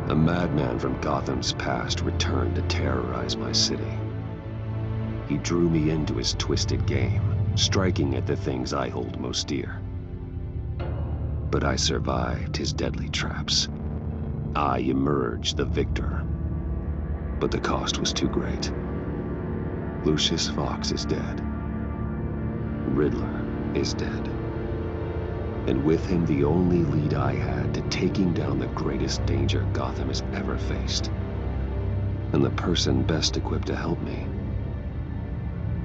A madman from Gotham's past returned to terrorize my city. He drew me into his twisted game, striking at the things I hold most dear. But I survived his deadly traps. I emerged the victor. But the cost was too great. Lucius Fox is dead. Riddler is dead. And with him the only lead I had to taking down the greatest danger Gotham has ever faced. And the person best equipped to help me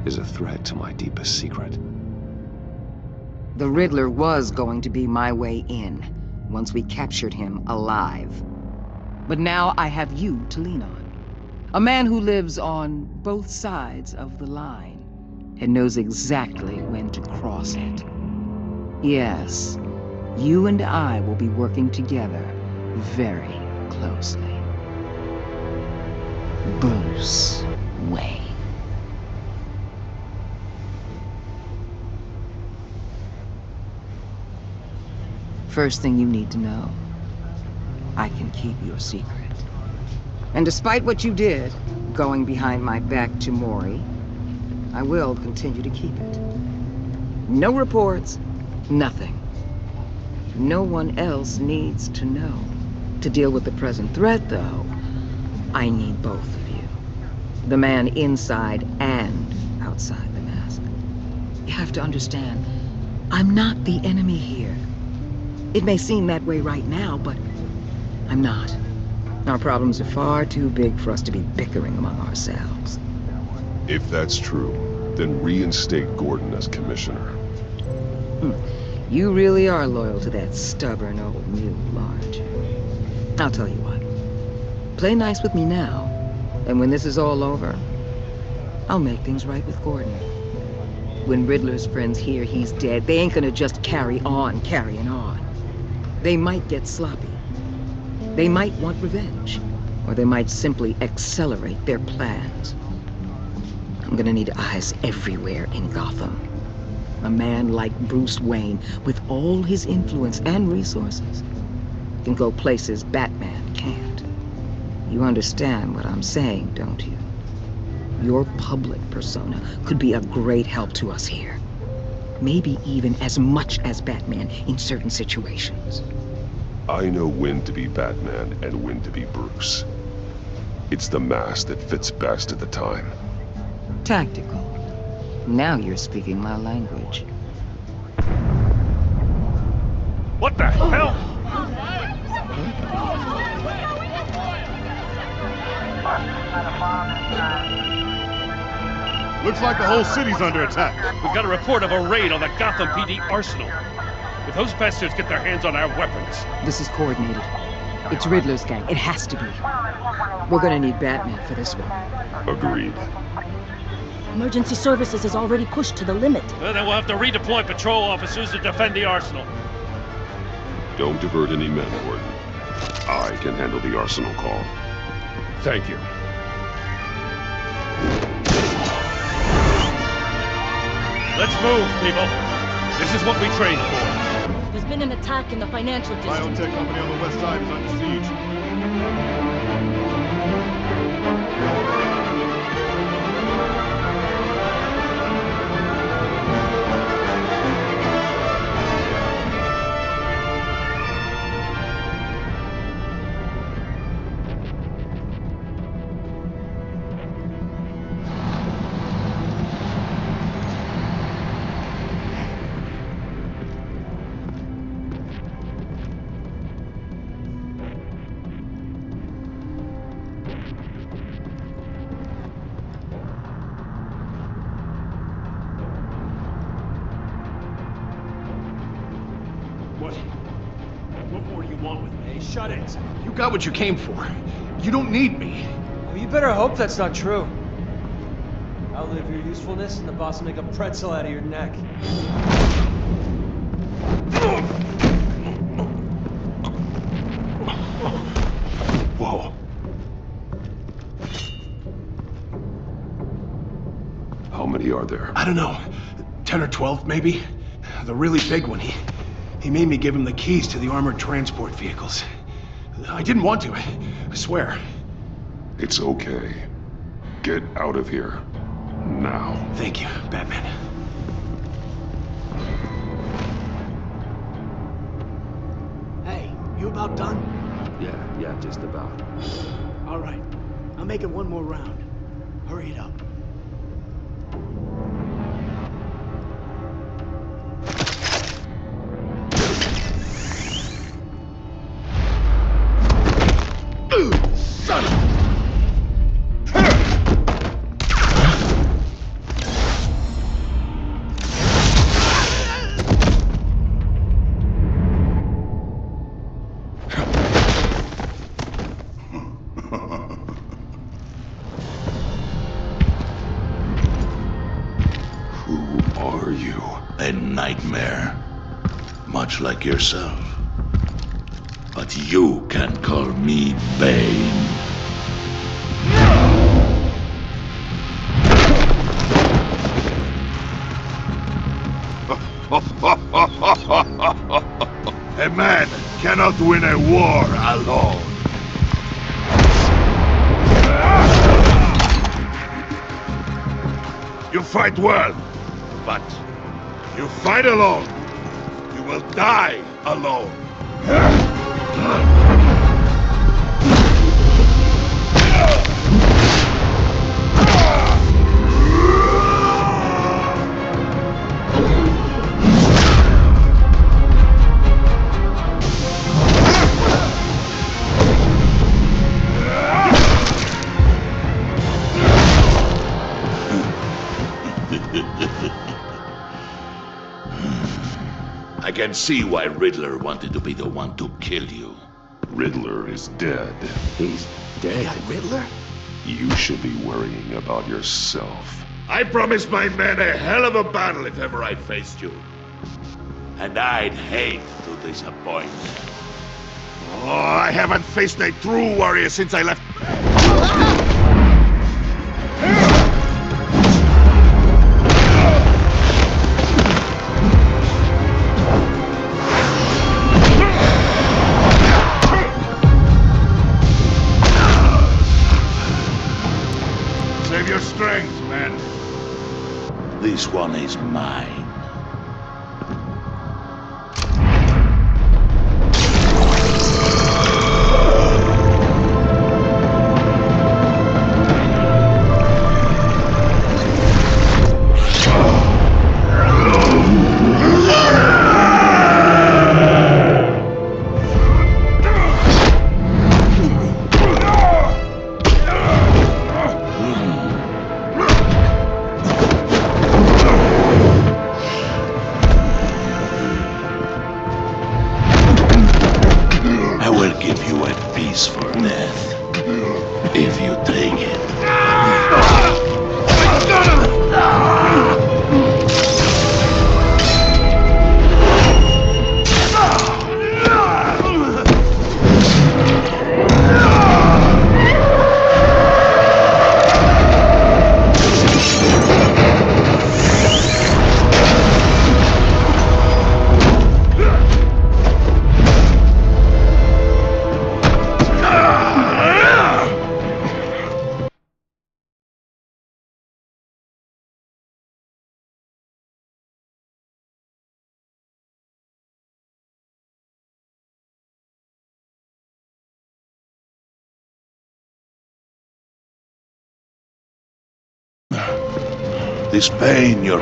is a threat to my deepest secret. The Riddler was going to be my way in, once we captured him alive. But now I have you to lean on. A man who lives on both sides of the line, and knows exactly when to cross it. Yes, you and I will be working together very closely. Bruce Wayne. First thing you need to know, I can keep your secret. And despite what you did, going behind my back to Maury, I will continue to keep it. No reports, nothing. No one else needs to know. To deal with the present threat, though, I need both of you. The man inside and outside the mask. You have to understand, I'm not the enemy here. It may seem that way right now, but I'm not. Our problems are far too big for us to be bickering among ourselves. If that's true, then reinstate Gordon as commissioner. You really are loyal to that stubborn old mule, aren't you? I'll tell you what. Play nice with me now, and when this is all over, I'll make things right with Gordon. When Riddler's friends hear he's dead, they ain't gonna just carry on carrying on. They might get sloppy. They might want revenge, or they might simply accelerate their plans. I'm gonna need eyes everywhere in Gotham. A man like Bruce Wayne, with all his influence and resources, can go places Batman can't. You understand what I'm saying, don't you? Your public persona could be a great help to us here. Maybe even as much as Batman in certain situations. I know when to be Batman and when to be Bruce. It's the mask that fits best at the time. Tactical. Now you're speaking my language. What the hell? Looks like the whole city's under attack. We've got a report of a raid on the Gotham PD arsenal. If those bastards get their hands on our weapons... This is coordinated. It's Riddler's gang. It has to be. We're gonna need Batman for this one. Agreed. Emergency services is already pushed to the limit. Then we'll have to redeploy patrol officers to defend the arsenal. Don't divert any men, Gordon. I can handle the arsenal call. Thank you. Let's move, people. This is what we trained for. There's been an attack in the financial district. Biotech company on the west side is under siege. What more do you want with me? Shut it. You got what you came for. You don't need me. Well, you better hope that's not true. Outlive your usefulness and the boss will make a pretzel out of your neck. Whoa. How many are there? I don't know. 10 or 12, maybe? The really big one, he made me give him the keys to the armored transport vehicles. I didn't want to. I swear. It's okay. Get out of here. Now. Thank you, Batman. Hey, you about done? Yeah, just about. All right. I'll make it one more round. Hurry it up. Son of... Who are you? A nightmare, much like yourself. But you can call me Bane. A man cannot win a war alone. You fight well, but you fight alone. You will die alone. I can see why Riddler wanted to be the one to kill you. Riddler is dead. He's dead. Riddler? You should be worrying about yourself. I promised my men a hell of a battle if ever I faced you. And I'd hate to disappoint. Oh, I haven't faced a true warrior since I left. Save your strength, man. This one is mine. For death, if you take it. This pain you're...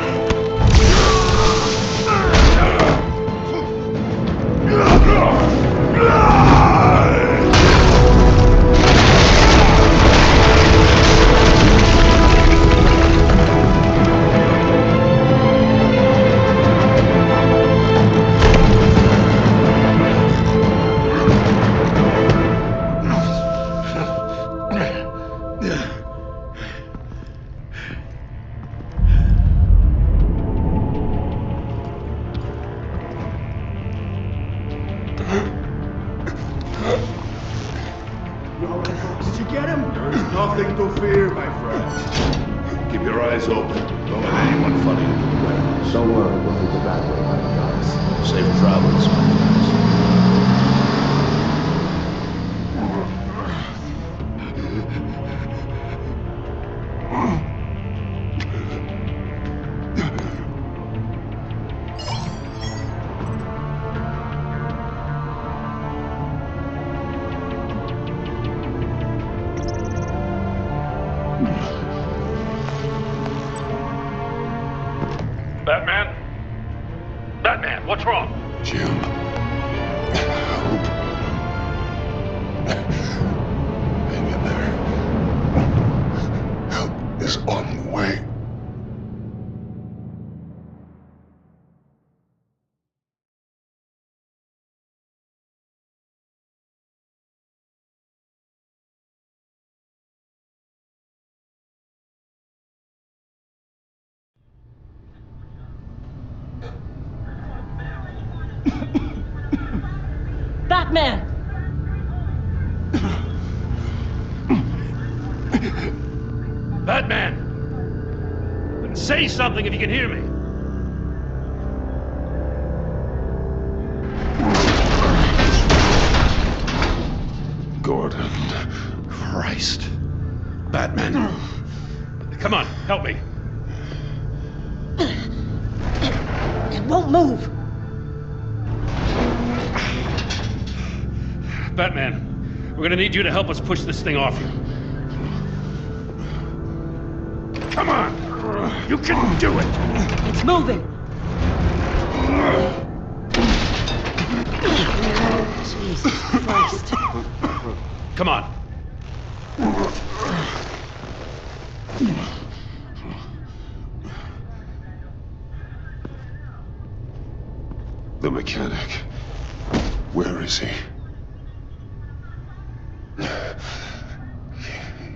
Did you get him? There is nothing to fear, my friend. Keep your eyes open. Don't let anyone follow you to the warehouse. Don't worry, we'll take the back way, honey, guys. Safe travels, my friends. Batman! Batman! Say something if you can hear me. Gordon. Christ. Batman. Come on, help me. It won't move! Batman, we're gonna need you to help us push this thing off you. Come on! You can do it! It's moving! Jesus Christ. Come on. The mechanic. Where is he?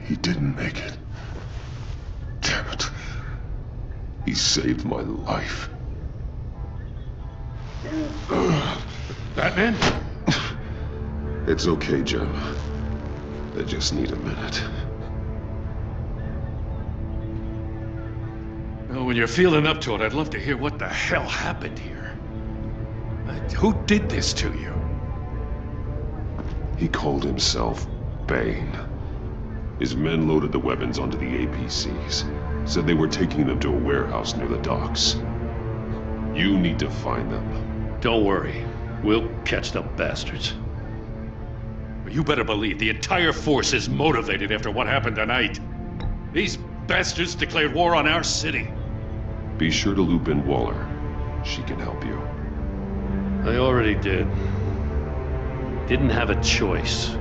He didn't make it. Damn it. He saved my life. Batman? It's okay, Jim. I just need a minute. Well, when you're feeling up to it, I'd love to hear what the hell happened here. Who did this to you? He called himself Bane. His men loaded the weapons onto the APCs. Said they were taking them to a warehouse near the docks. You need to find them. Don't worry. We'll catch the bastards. But you better believe the entire force is motivated after what happened tonight. These bastards declared war on our city. Be sure to loop in Waller. She can help you. I already did. Didn't have a choice.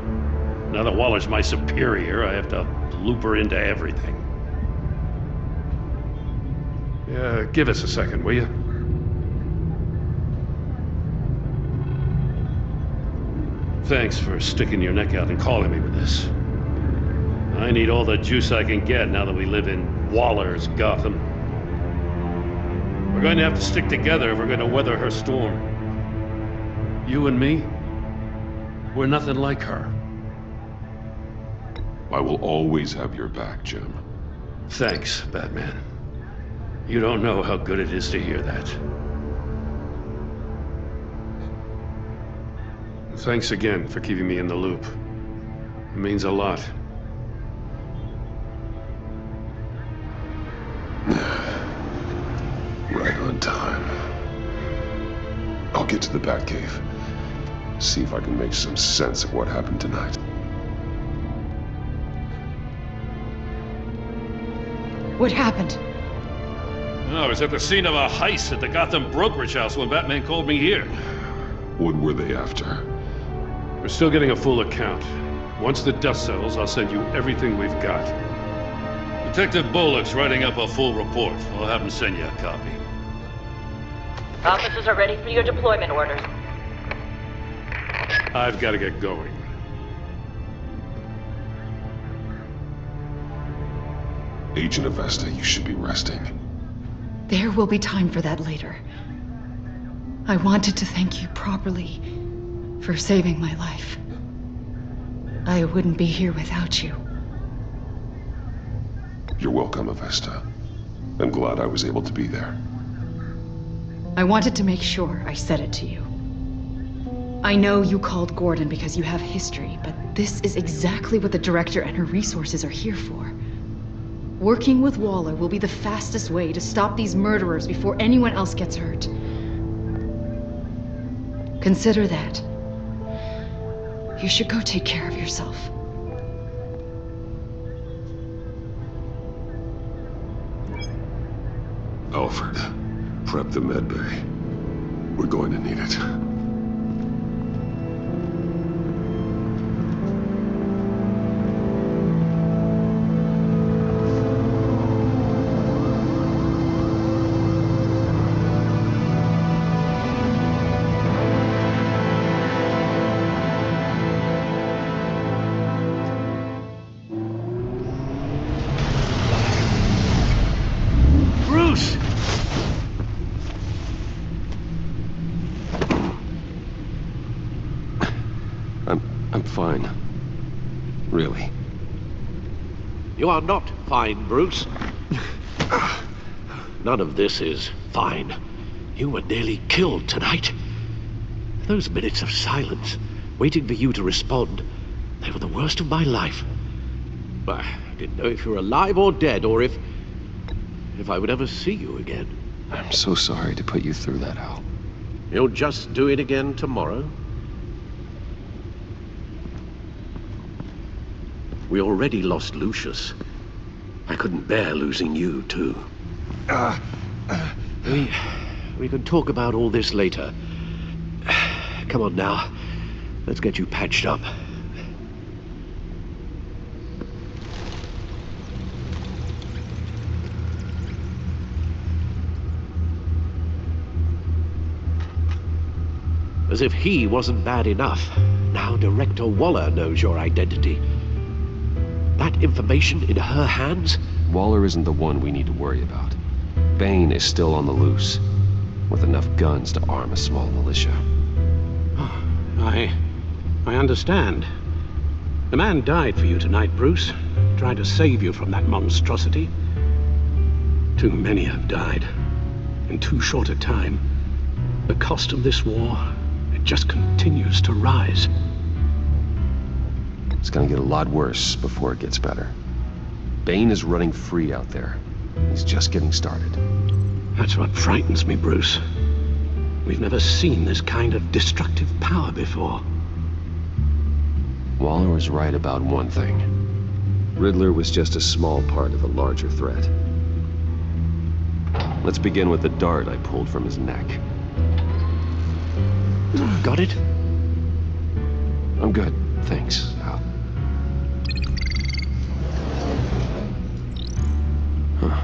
Now that Waller's my superior, I have to loop her into everything. Yeah, give us a second, will you? Thanks for sticking your neck out and calling me with this. I need all the juice I can get now that we live in Waller's Gotham. We're going to have to stick together if we're going to weather her storm. You and me, we're nothing like her. I will always have your back, Jim. Thanks, Batman. You don't know how good it is to hear that. Thanks again for keeping me in the loop. It means a lot. Right on time. I'll get to the Batcave. See if I can make some sense of what happened tonight. What happened? I was at the scene of a heist at the Gotham brokerage house when Batman called me here. What were they after? We're still getting a full account. Once the dust settles, I'll send you everything we've got. Detective Bullock's writing up a full report. I'll have him send you a copy. Officers are ready for your deployment orders. I've got to get going. Agent Avesta, you should be resting. There will be time for that later. I wanted to thank you properly for saving my life. I wouldn't be here without you. You're welcome, Avesta. I'm glad I was able to be there. I wanted to make sure I said it to you. I know you called Gordon because you have history, but this is exactly what the director and her resources are here for. Working with Waller will be the fastest way to stop these murderers before anyone else gets hurt. Consider that. You should go take care of yourself. Alfred, prep the med bay. We're going to need it. I'm fine. Really. You are not fine, Bruce. None of this is fine. You were nearly killed tonight. Those minutes of silence, waiting for you to respond, they were the worst of my life. I didn't know if you were alive or dead, or if I would ever see you again. I'm so sorry to put you through that, Al. You'll just do it again tomorrow? We already lost Lucius. I couldn't bear losing you, too. We can talk about all this later. Come on now. Let's get you patched up. As if he wasn't bad enough, now Director Waller knows your identity. That information in her hands? Waller isn't the one we need to worry about. Bane is still on the loose, with enough guns to arm a small militia. I understand. The man died for you tonight, Bruce. Tried to save you from that monstrosity. Too many have died. In too short a time. The cost of this war, it just continues to rise. It's gonna get a lot worse before it gets better. Bane is running free out there. He's just getting started. That's what frightens me, Bruce. We've never seen this kind of destructive power before. Waller was right about one thing. Riddler was just a small part of a larger threat. Let's begin with the dart I pulled from his neck. Got it? I'm good, thanks, Al. Huh.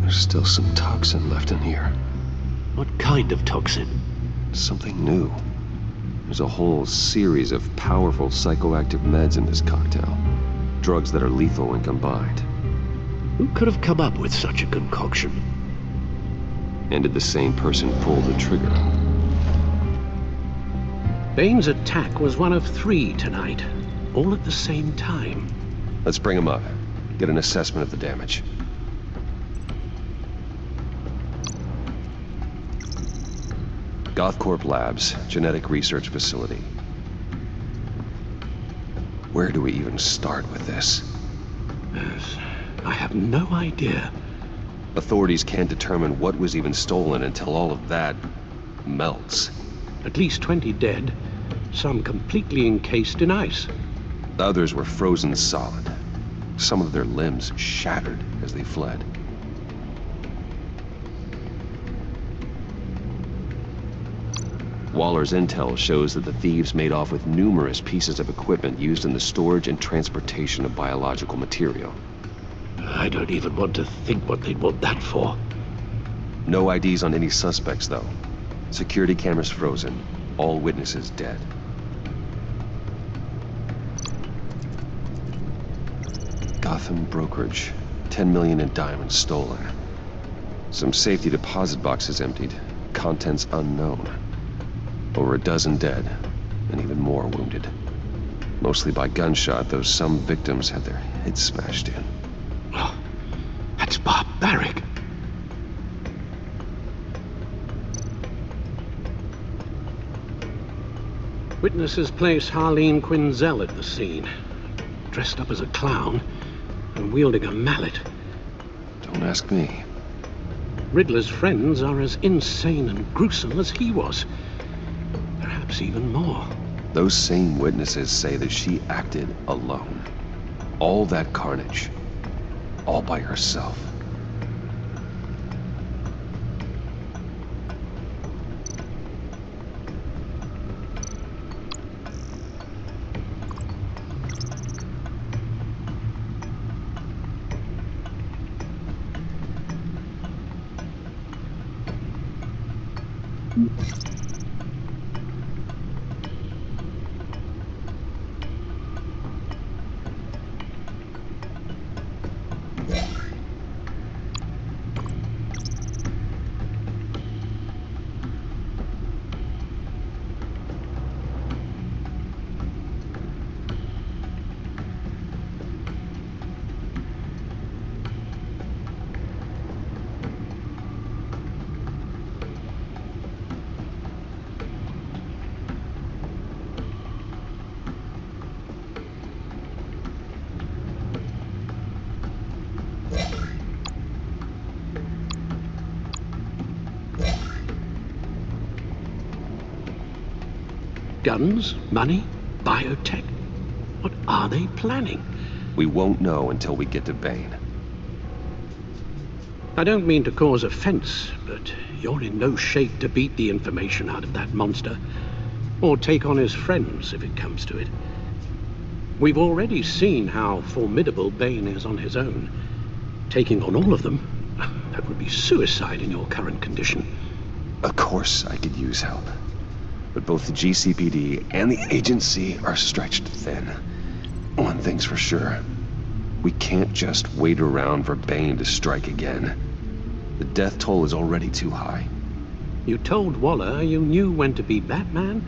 There's still some toxin left in here. What kind of toxin? Something new. There's a whole series of powerful psychoactive meds in this cocktail. Drugs that are lethal when combined. Who could have come up with such a concoction? And did the same person pull the trigger? Bane's attack was one of 3 tonight, all at the same time. Let's bring him up. Get an assessment of the damage. Gothcorp Labs, genetic research facility. Where do we even start with this? Yes, I have no idea. Authorities can't determine what was even stolen until all of that melts. At least 20 dead, some completely encased in ice. The others were frozen solid. Some of their limbs shattered as they fled. Waller's intel shows that the thieves made off with numerous pieces of equipment used in the storage and transportation of biological material. I don't even want to think what they'd want that for. No IDs on any suspects, though. Security cameras frozen. All witnesses dead. Gotham brokerage. 10 million in diamonds stolen. Some safety deposit boxes emptied. Contents unknown. Over a dozen dead, and even more wounded. Mostly by gunshot, though some victims had their heads smashed in. Oh, that's barbaric. Witnesses place Harleen Quinzel at the scene, dressed up as a clown and wielding a mallet. Don't ask me. Riddler's friends are as insane and gruesome as he was. Perhaps even more. Those same witnesses say that she acted alone. All that carnage. All by herself. Guns? Money? Biotech? What are they planning? We won't know until we get to Bane. I don't mean to cause offense, but you're in no shape to beat the information out of that monster, or take on his friends if it comes to it. We've already seen how formidable Bane is on his own. Taking on all of them, that would be suicide in your current condition. Of course I could use help. But both the GCPD and the agency are stretched thin. One thing's for sure. We can't just wait around for Bane to strike again. The death toll is already too high. You told Waller you knew when to be Batman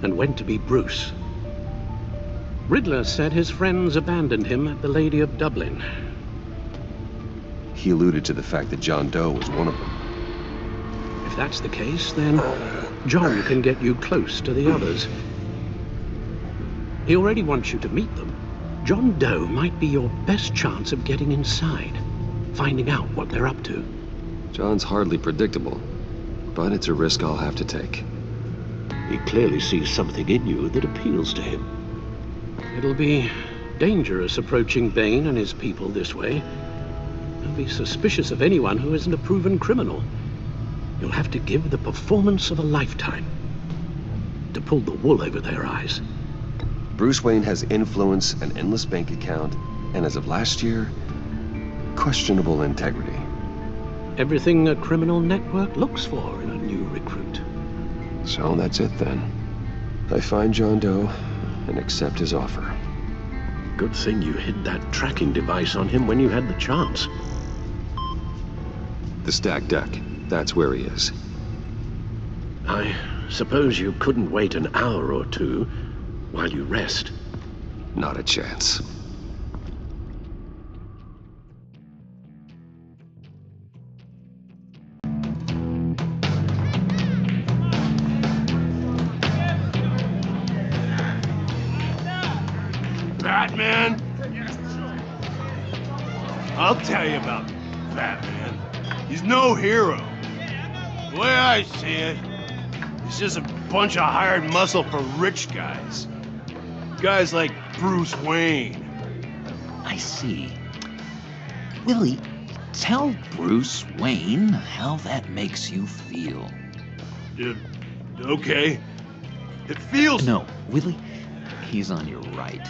and when to be Bruce. Riddler said his friends abandoned him at the Lady of Dublin. He alluded to the fact that John Doe was one of them. If that's the case, then John can get you close to the others. He already wants you to meet them. John Doe might be your best chance of getting inside, finding out what they're up to. John's hardly predictable, but it's a risk I'll have to take. He clearly sees something in you that appeals to him. It'll be dangerous approaching Bane and his people this way. They'll be suspicious of anyone who isn't a proven criminal. You'll have to give the performance of a lifetime to pull the wool over their eyes. Bruce Wayne has influence, an endless bank account, and as of last year, questionable integrity. Everything a criminal network looks for in a new recruit. So that's it then. I find John Doe and accept his offer. Good thing you hid that tracking device on him when you had the chance. The stacked deck, that's where he is. I suppose you couldn't wait an hour or two while you rest? Not a chance. Batman? I'll tell you about Batman. He's no hero. The way I see it, he's just a bunch of hired muscle for rich guys. Guys like Bruce Wayne. I see. Willie, tell Bruce Wayne how that makes you feel. Okay. It feels... No, Willie, he's on your right.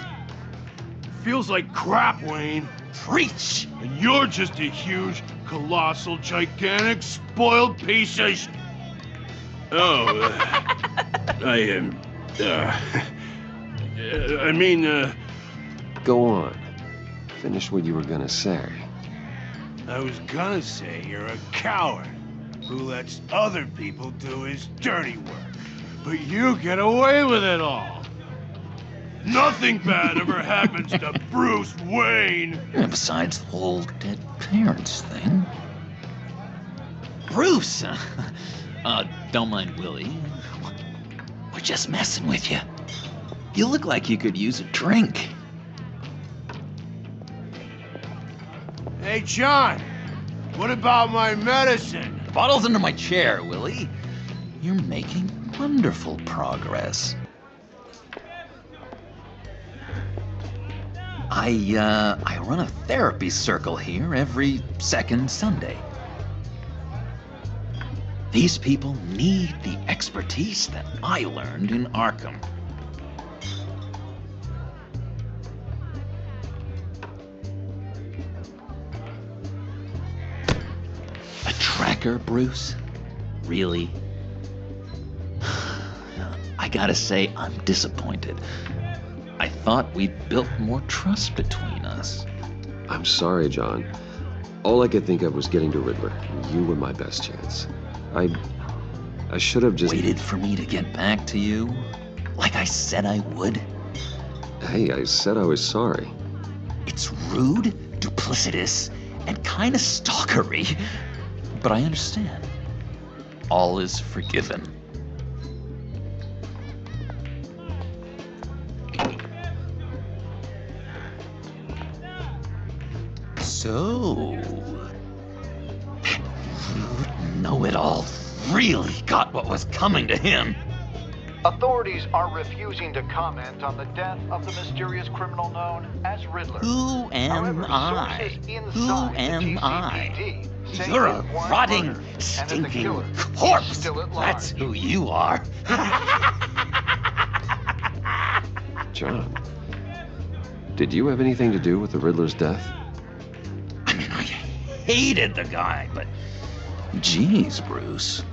Feels like crap, Wayne. Preach! And you're just a huge, colossal, gigantic, spoiled piece of sh... Oh, Go on. Finish what you were gonna say. I was gonna say you're a coward who lets other people do his dirty work. But you get away with it all. Nothing bad ever happens to Bruce Wayne. And besides the whole dead parents thing. Bruce! Don't mind Willie. We're just messing with you. You look like you could use a drink. Hey, John. What about my medicine? Bottle's under my chair, Willie. You're making wonderful progress. I run a therapy circle here every second Sunday. These people need the expertise that I learned in Arkham. A tracker, Bruce? Really? I gotta say, I'm disappointed. I thought we'd built more trust between us. I'm sorry, John. All I could think of was getting to Riddler. You were my best chance. I should have just... Waited for me to get back to you? Like I said I would? Hey, I said I was sorry. It's rude, duplicitous, and kinda stalkery. But I understand. All is forgiven. So, that rude know-it-all really got what was coming to him. Authorities are refusing to comment on the death of the mysterious criminal known as Riddler. Who am I? Who am I? You're a rotting, stinking corpse. That's who you are. John, did you have anything to do with the Riddler's death? I mean, I hated the guy, but geez, Bruce,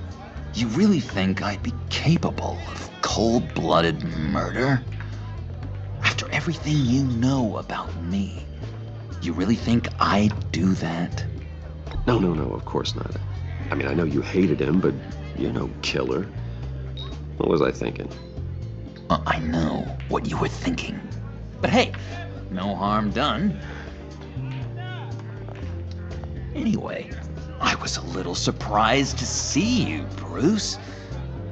you really think I'd be capable of cold-blooded murder? After everything you know about me, you really think I'd do that? No, of course not. I mean, I know you hated him, but you're no killer. What was I thinking? I know what you were thinking. But hey, no harm done. Anyway, I was a little surprised to see you, Bruce.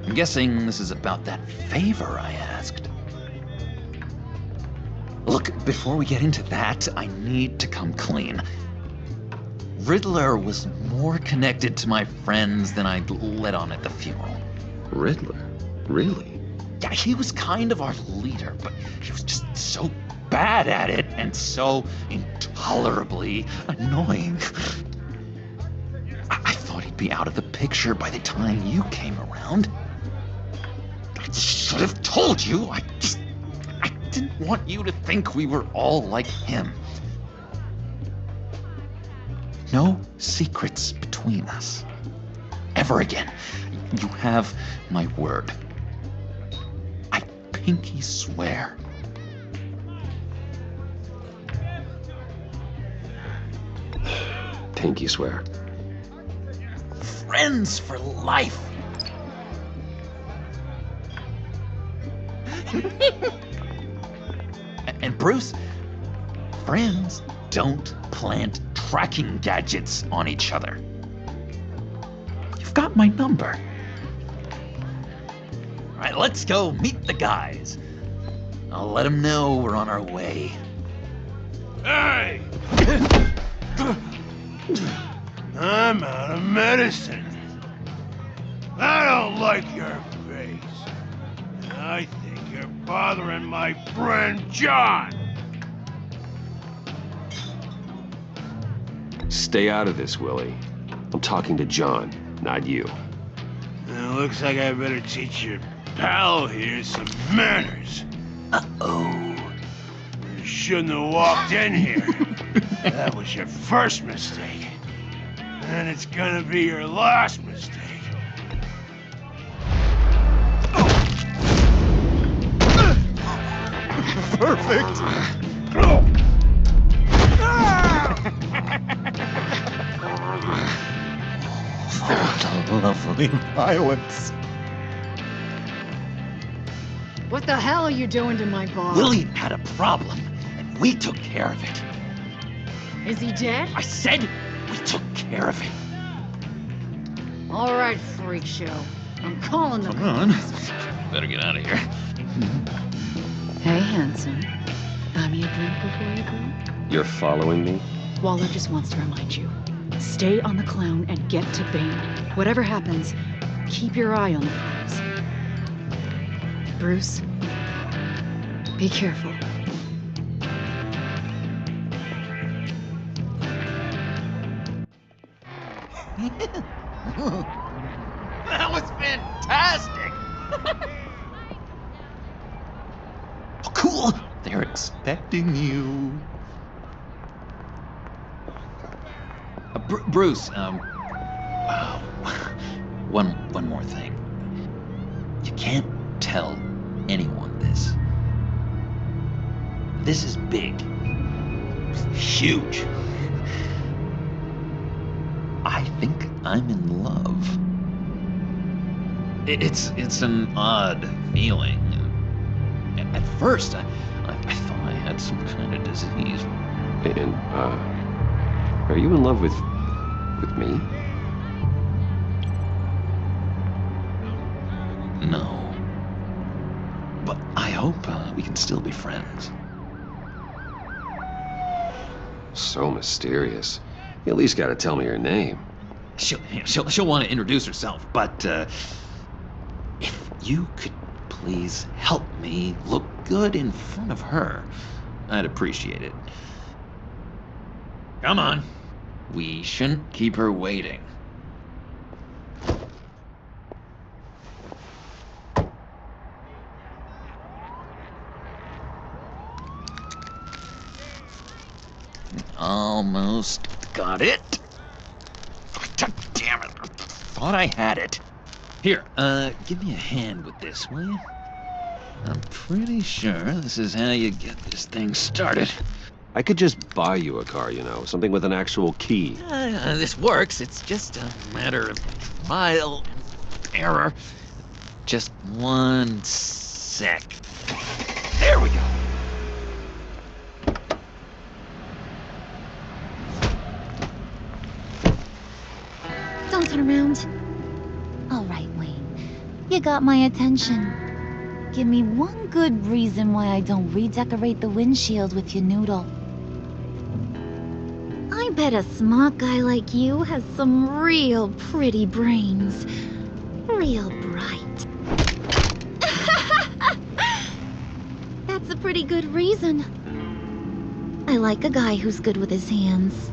I'm guessing this is about that favor I asked. Look, before we get into that, I need to come clean. Riddler was more connected to my friends than I'd let on at the funeral. Riddler? Really? Yeah, he was kind of our leader, but he was just so bad at it and so intolerably annoying. I thought he'd be out of the picture by the time you came around. I should have told you. I didn't want you to think we were all like him. No secrets between us. Ever again. You have my word. I pinky swear. Pinky swear. Friends for life. And Bruce, friends don't plant tracking gadgets on each other. You've got my number. All right, let's go meet the guys. I'll let them know we're on our way. Hey! I'm out of medicine. I don't like your face. I think you're bothering my friend John. Stay out of this, Willie. I'm talking to John, not you. It looks like I better teach your pal here some manners. Uh-oh. You shouldn't have walked in here. That was your first mistake. And it's gonna be your last mistake. Perfect. Lovely violence. What the hell are you doing to my boss? Willie had a problem, and we took care of it. Is he dead? I said we took care of it. All right, freak show. I'm calling the Come on. Better get out of here. Hey, handsome. Buy me a drink before you go? You're following me? Waller just wants to remind you. Stay on the clown and get to Bane. Whatever happens, keep your eye on the prize. Bruce, be careful. That was fantastic! Oh, cool! They're expecting you. Bruce, one more thing. You can't tell anyone this. This is big. Huge. I think I'm in love. It's an odd feeling. At first, I thought I had some kind of disease. And, are you in love with me? No. But I hope we can still be friends. So mysterious. You at least gotta tell me her name. She'll want to introduce herself, but if you could please help me look good in front of her? I'd appreciate it. Come on. We shouldn't keep her waiting. Almost got it. God damn it. Thought I had it. Here, give me a hand with this, will you? I'm pretty sure this is how you get this thing started. I could just buy you a car, you know, something with an actual key. This works. It's just a matter of trial and error. Just one sec. There we go. Don't turn around. All right, Wayne. You got my attention. Give me one good reason why I don't redecorate the windshield with your noodle. I bet a smart guy like you has some real pretty brains. Real bright. That's a pretty good reason. I like a guy who's good with his hands.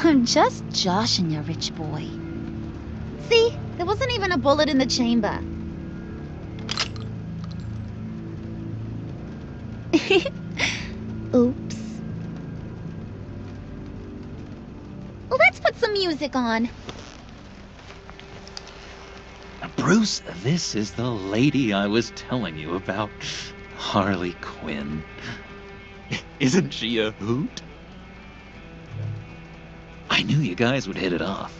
I'm just joshing you, rich boy. See? There wasn't even a bullet in the chamber. Oops. Let's put some music on. Bruce, this is the lady I was telling you about. Harley Quinn. Isn't she a hoot? I knew you guys would hit it off.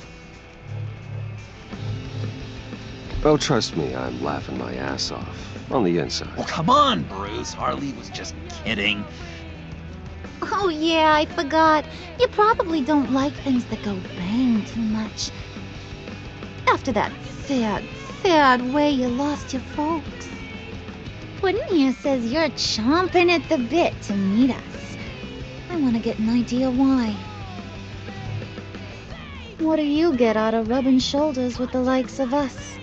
Oh, trust me, I'm laughing my ass off. On the inside. Oh, come on, Bruce. Harley was just kidding. Oh yeah, I forgot. You probably don't like things that go bang too much. After that sad way you lost your folks. Puddin' here says you're chomping at the bit to meet us. I want to get an idea why. What do you get out of rubbing shoulders with the likes of us?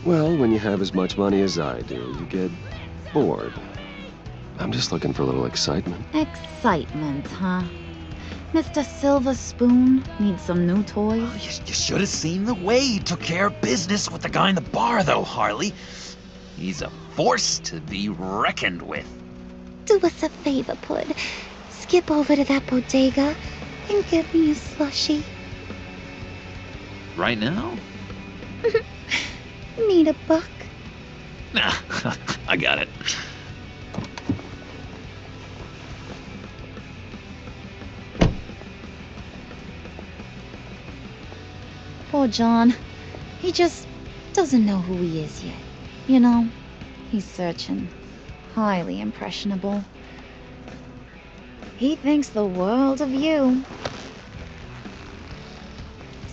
Well, when you have as much money as I do, you get bored. I'm just looking for a little excitement. Excitement, huh? Mr. Silver Spoon needs some new toys? Oh, you should have seen the way he took care of business with the guy in the bar, though, Harley. He's a force to be reckoned with. Do us a favor, Pud. Skip over to that bodega and get me a slushie. Right now? Need a buck? Nah, I got it. Poor John. He just doesn't know who he is yet. You know, he's searching. Highly impressionable. He thinks the world of you.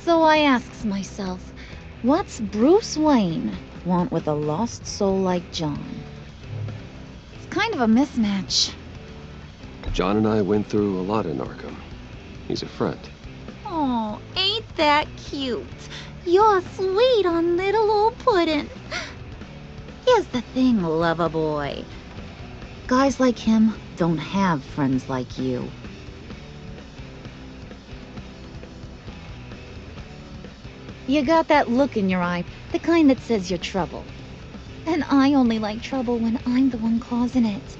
So I asks myself, what's Bruce Wayne want with a lost soul like John? It's kind of a mismatch. John and I went through a lot in Arkham. He's a friend. Oh, ain't that cute? You're sweet on little old Puddin'. Here's the thing, lover boy. Guys like him don't have friends like you. You got that look in your eye, the kind that says you're trouble. And I only like trouble when I'm the one causing it.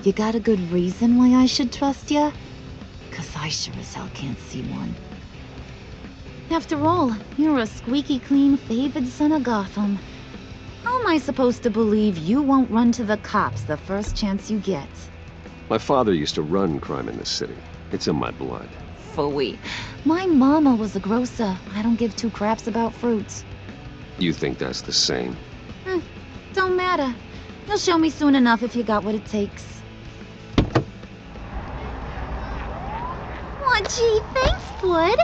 You got a good reason why I should trust you? 'Cause I sure as hell can't see one. After all, you're a squeaky clean favored son of Gotham. How am I supposed to believe you won't run to the cops the first chance you get? My father used to run crime in this city. It's in my blood. Phooey. My mama was a grocer. I don't give two craps about fruits. You think that's the same? Don't matter. You'll show me soon enough if you got what it takes. Aw, gee, thanks, Bud.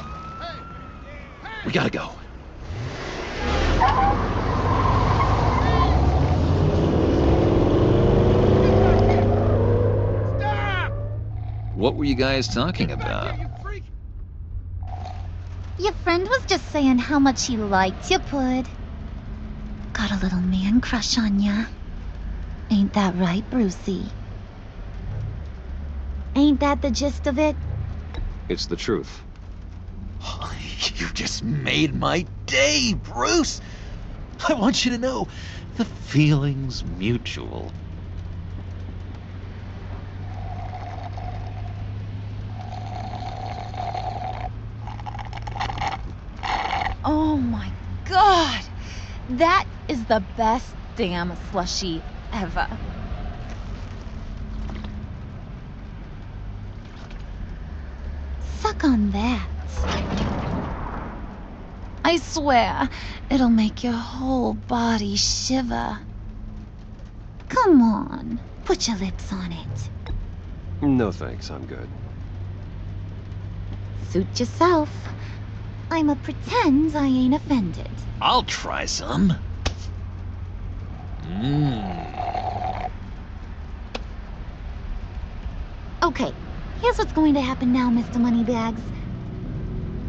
We gotta go. What were you guys talking about? Your friend was just saying how much he liked you, Bud. Got a little man crush on ya. Ain't that right, Brucey? Ain't that the gist of it? It's the truth. You just made my day, Bruce! I want you to know, the feeling's mutual. Oh my God! That is the best damn slushie ever. Suck on that. I swear, it'll make your whole body shiver. Come on, put your lips on it. No thanks, I'm good. Suit yourself. I'ma pretend I ain't offended. I'll try some. Okay, here's what's going to happen now, Mr. Moneybags.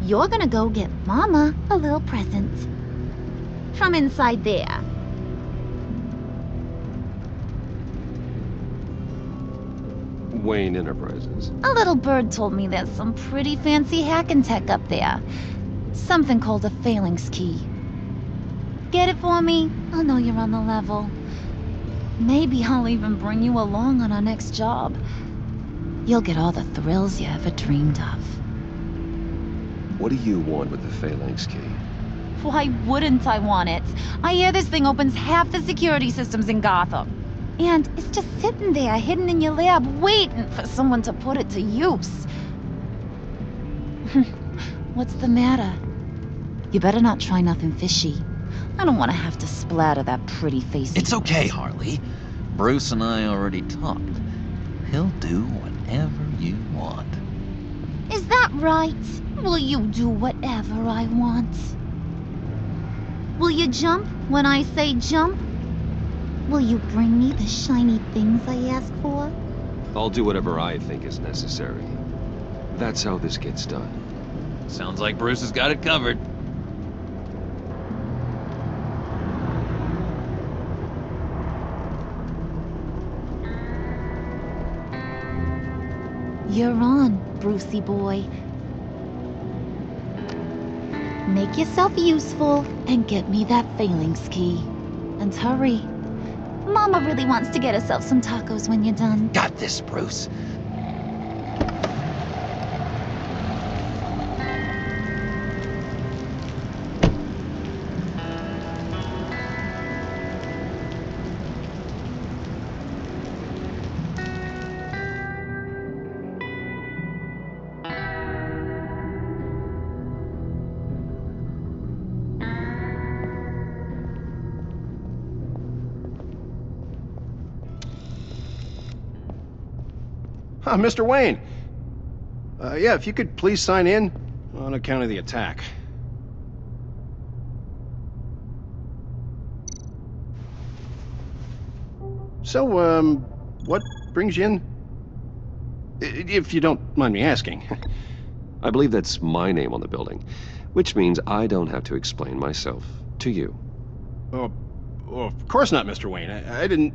You're gonna go get Mama a little present. From inside there. Wayne Enterprises. A little bird told me there's some pretty fancy hacking tech up there. Something called a phalanx key. Get it for me? I'll know you're on the level. Maybe I'll even bring you along on our next job. You'll get all the thrills you ever dreamed of. What do you want with the phalanx key? Why wouldn't I want it? I hear this thing opens half the security systems in Gotham. And it's just sitting there, hidden in your lab, waiting for someone to put it to use. What's the matter? You better not try nothing fishy. I don't want to have to splatter that pretty face. It's okay, Harley. Bruce and I already talked. He'll do whatever you want. Is that right? Will you do whatever I want? Will you jump when I say jump? Will you bring me the shiny things I ask for? I'll do whatever I think is necessary. That's how this gets done. Sounds like Bruce has got it covered. You're on, Brucey boy. Make yourself useful and get me that phalanx key. And hurry. Mama really wants to get herself some tacos when you're done. Got this, Bruce. Mr. Wayne. Yeah, if you could please sign in on account of the attack. So, what brings you in? If you don't mind me asking. I believe that's my name on the building, which means I don't have to explain myself to you. Oh, of course not, Mr. Wayne. I didn't...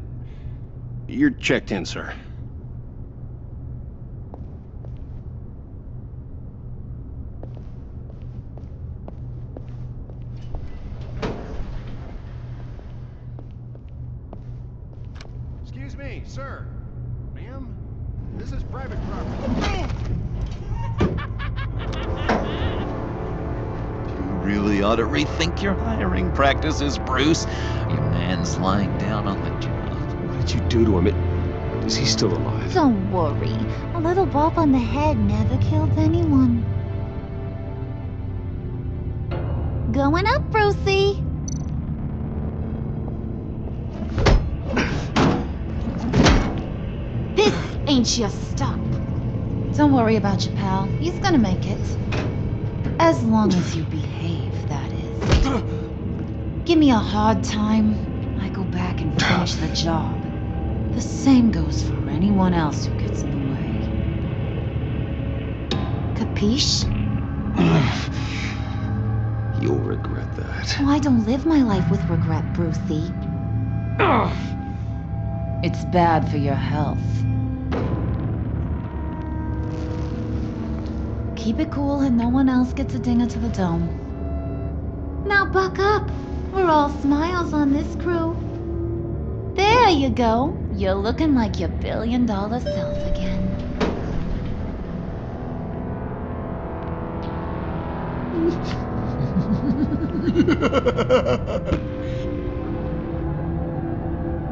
You're checked in, sir. Excuse me, sir. Ma'am, this is private property. You really ought to rethink your hiring practices, Bruce. Your man's lying down on the job. What did you do to him? Is he still alive? Don't worry. A little bump on the head never killed anyone. Going up, Brucey. This ain't your stop. Don't worry about your pal. He's gonna make it. As long as you behave, that is. Give me a hard time, I go back and finish the job. The same goes for anyone else who gets in the way. Capiche? You'll regret that. Oh, I don't live my life with regret, Brucey. Ugh. It's bad for your health. Keep it cool and no one else gets a dinger to the dome. Now buck up. We're all smiles on this crew. There you go. You're looking like your billion-dollar self again.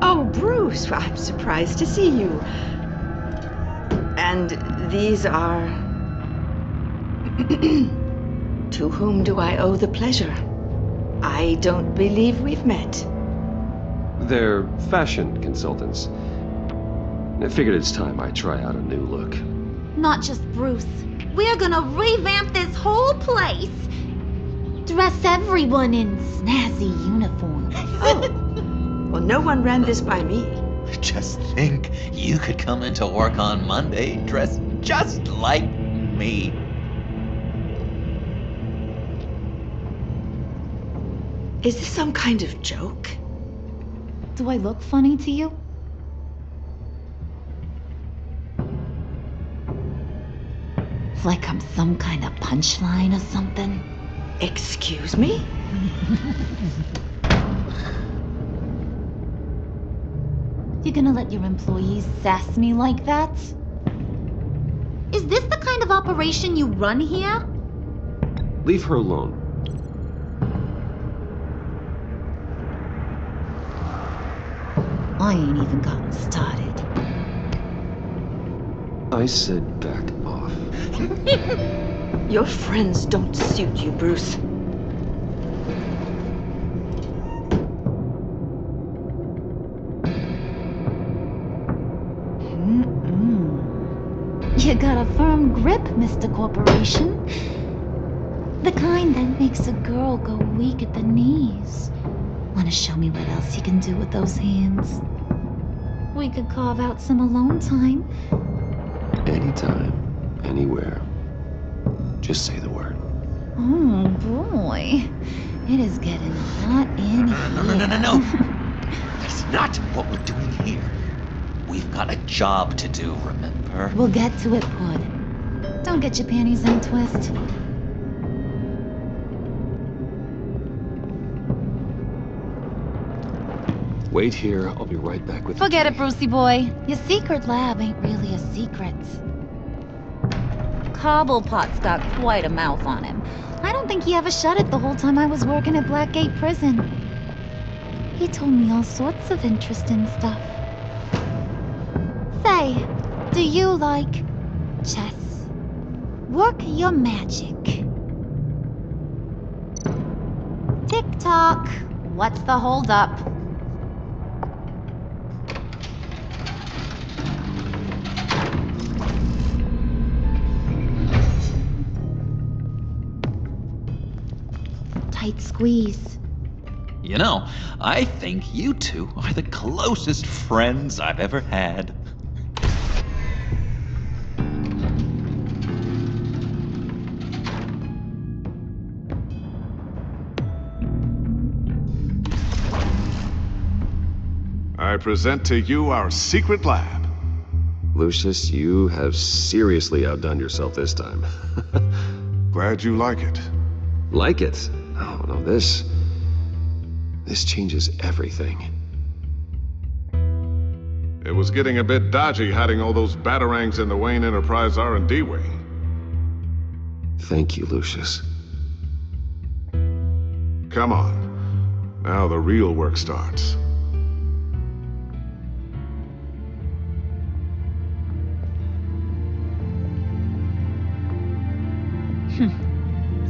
Oh, Bruce, I'm surprised to see you. And these are... To whom do I owe the pleasure? I don't believe we've met. They're fashion consultants. I figured it's time I try out a new look. Not just Bruce. We're gonna revamp this whole place. Dress everyone in snazzy uniforms. Oh. Well, no one ran this by me. Just think, you could come into work on Monday dressed just like me. Is this some kind of joke? Do I look funny to you? Like I'm some kind of punchline or something? Excuse me? You gonna let your employees sass me like that? Is this the kind of operation you run here? Leave her alone. I ain't even gotten started. I said back off. Your friends don't suit you, Bruce. You got a firm grip, Mr. Corporation. The kind that makes a girl go weak at the knees. Wanna show me what else you can do with those hands? We could carve out some alone time. Anytime, anywhere. Just say the word. Oh boy, it is getting hot in here. No. That's not what we're doing here. We've got a job to do, remember? We'll get to it, Pud. Don't get your panties in a twist. Wait here, I'll be right back with you. Forget it, Brucey boy. Your secret lab ain't really a secret. Cobblepot's got quite a mouth on him. I don't think he ever shut it the whole time I was working at Blackgate Prison. He told me all sorts of interesting stuff. Say, do you like chess? Work your magic. Tick-tock. What's the holdup? Tight squeeze. You know, I think you two are the closest friends I've ever had. I present to you our secret lab. Lucius, you have seriously outdone yourself this time. Glad you like it. Like it? Oh, no, this changes everything. It was getting a bit dodgy hiding all those batarangs in the Wayne Enterprise R&D wing. Thank you, Lucius. Come on. Now the real work starts.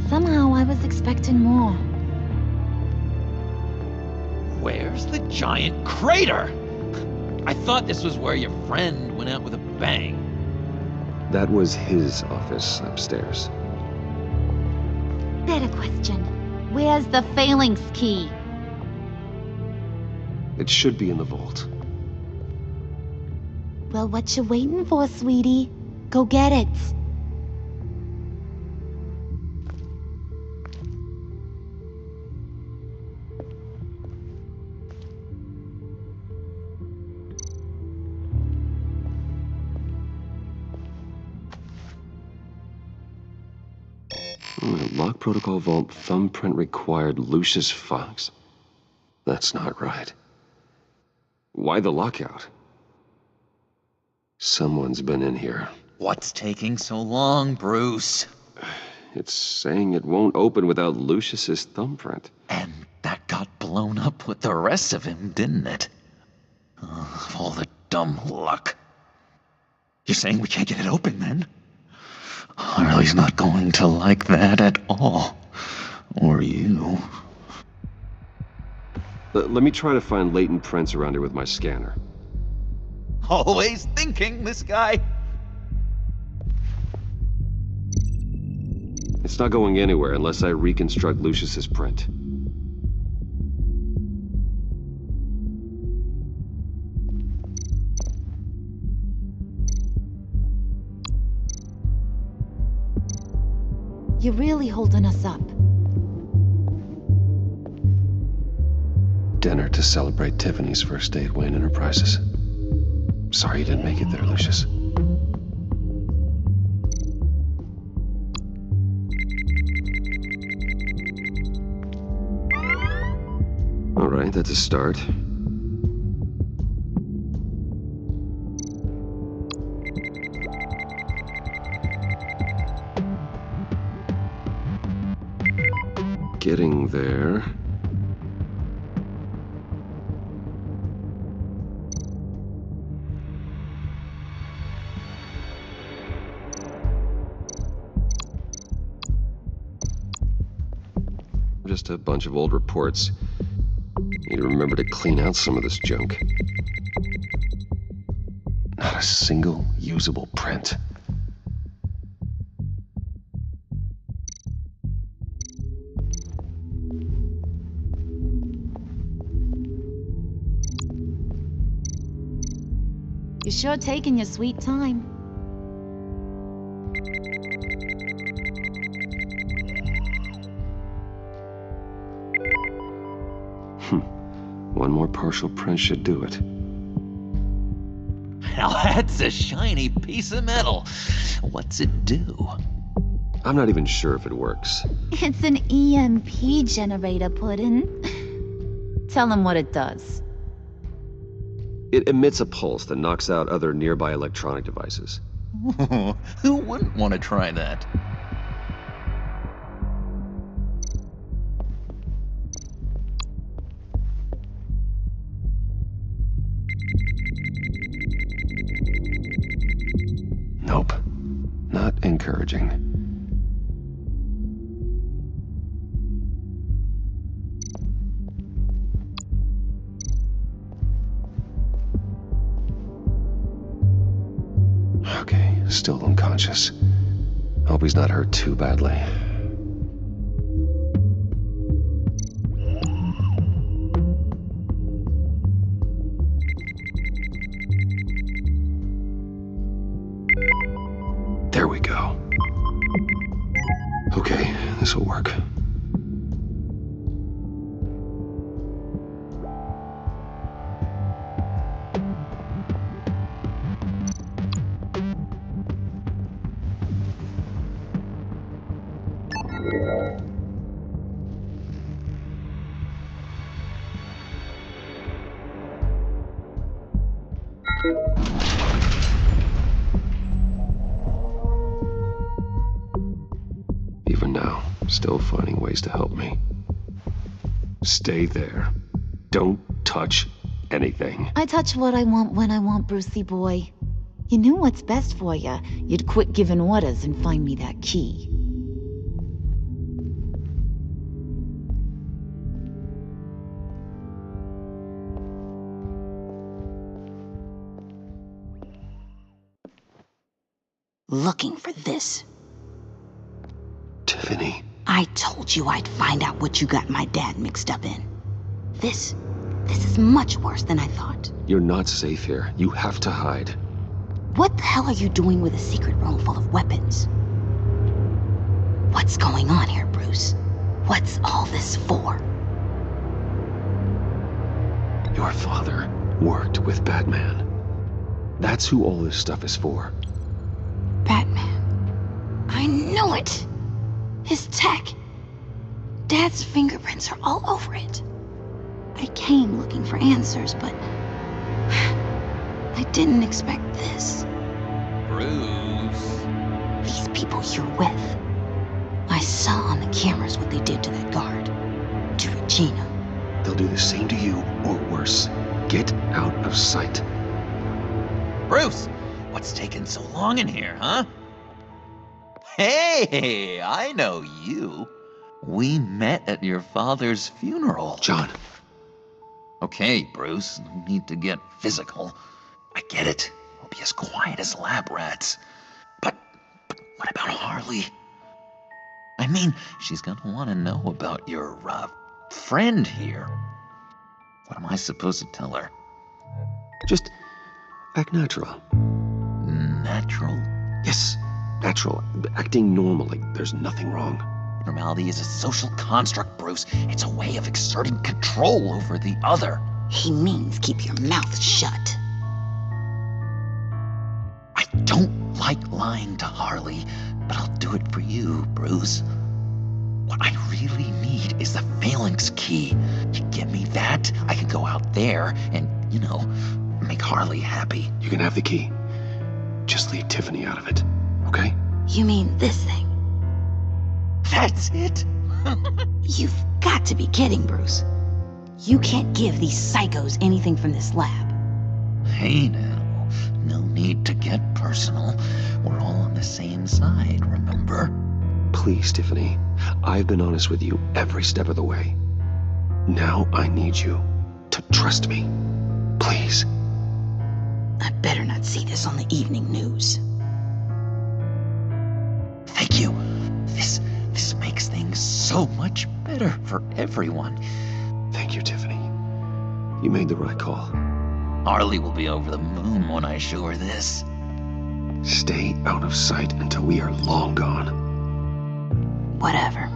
Somehow I was expecting more. Where's the giant crater? I thought this was where your friend went out with a bang. That was his office upstairs. Better question. Where's the phalanx key? It should be in the vault. Well, what you waiting for, sweetie? Go get it. Lock protocol vault thumbprint required Lucius Fox? That's not right. Why the lockout? Someone's been in here. What's taking so long, Bruce? It's saying it won't open without Lucius's thumbprint. And that got blown up with the rest of him, didn't it? All the dumb luck. You're saying we can't get it open, then? Harley's not going to like that at all. Or you. Let me try to find latent prints around here with my scanner. Always thinking, this guy. It's not going anywhere unless I reconstruct Lucius's print. You're really holding us up. Dinner to celebrate Tiffany's first day at Wayne Enterprises. Sorry you didn't make it there, Lucius. All right, that's a start. Getting there. Just a bunch of old reports. Need to remember to clean out some of this junk. Not a single usable print. You're sure taking your sweet time. One more partial print should do it. Now that's a shiny piece of metal. What's it do? I'm not even sure if it works. It's an EMP generator, Puddin'. Tell him what it does. It emits a pulse that knocks out other nearby electronic devices. Who wouldn't want to try that? Nope. Not encouraging. Okay, still unconscious. Hope he's not hurt too badly. There we go. Okay, this'll work. Even now, still finding ways to help me. Stay there. Don't touch anything. I touch what I want when I want, Brucey boy. You knew what's best for you. You'd quit giving orders and find me that key. Looking for this. Tiffany. I told you I'd find out what you got my dad mixed up in. This is much worse than I thought. You're not safe here. You have to hide. What the hell are you doing with a secret room full of weapons? What's going on here, Bruce? What's all this for? Your father worked with Batman. That's who all this stuff is for. Batman. I knew it! His tech. Dad's fingerprints are all over it. I came looking for answers, but I didn't expect this. Bruce. These people you're with. I saw on the cameras what they did to that guard. To Regina. They'll do the same to you, or worse. Get out of sight. Bruce, what's taking so long in here, huh? Hey, I know you. We met at your father's funeral. John. Okay, Bruce, no need to get physical. I get it. We'll be as quiet as lab rats. But what about Harley? I mean, she's gonna want to know about your, friend here. What am I supposed to tell her? Just act natural. Natural? Yes, natural. Acting normally. There's nothing wrong. Normality is a social construct, Bruce. It's a way of exerting control over the other. He means keep your mouth shut. I don't like lying to Harley, but I'll do it for you, Bruce. What I really need is the phalanx key. You give me that, I can go out there and, make Harley happy. You can have the key. Just leave Tiffany out of it, okay? You mean this thing? That's it? You've got to be kidding, Bruce. You can't give these psychos anything from this lab. Hey now, no need to get personal. We're all on the same side, remember? Please, Tiffany. I've been honest with you every step of the way. Now I need you to trust me. Please. I better not see this on the evening news. Thank you. This makes things so much better for everyone. Thank you, Tiffany. You made the right call. Harley will be over the moon when I show her this. Stay out of sight until we are long gone. Whatever.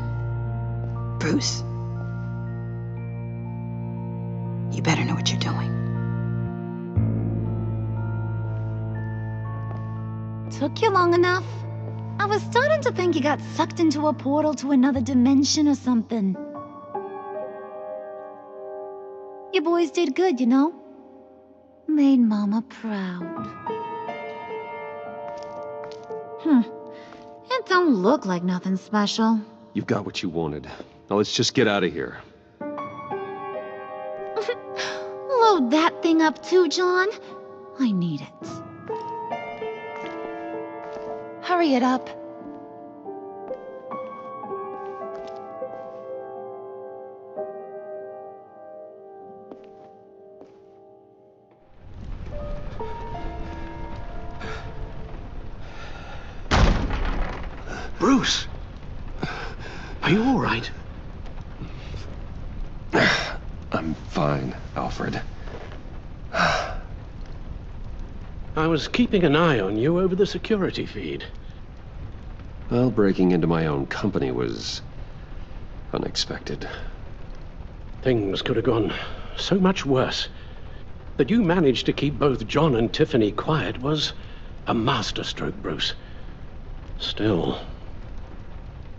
Bruce. You better know what you're doing. Took you long enough? I was starting to think you got sucked into a portal to another dimension or something. You boys did good, Made Mama proud. It don't look like nothing special. You've got what you wanted. Now let's just get out of here. Load that thing up too, John. I need it. Hurry it up. Bruce! Are you all right? I'm fine, Alfred. I was keeping an eye on you over the security feed. Well, breaking into my own company was unexpected. Things could have gone so much worse. That you managed to keep both John and Tiffany quiet was a masterstroke, Bruce. Still,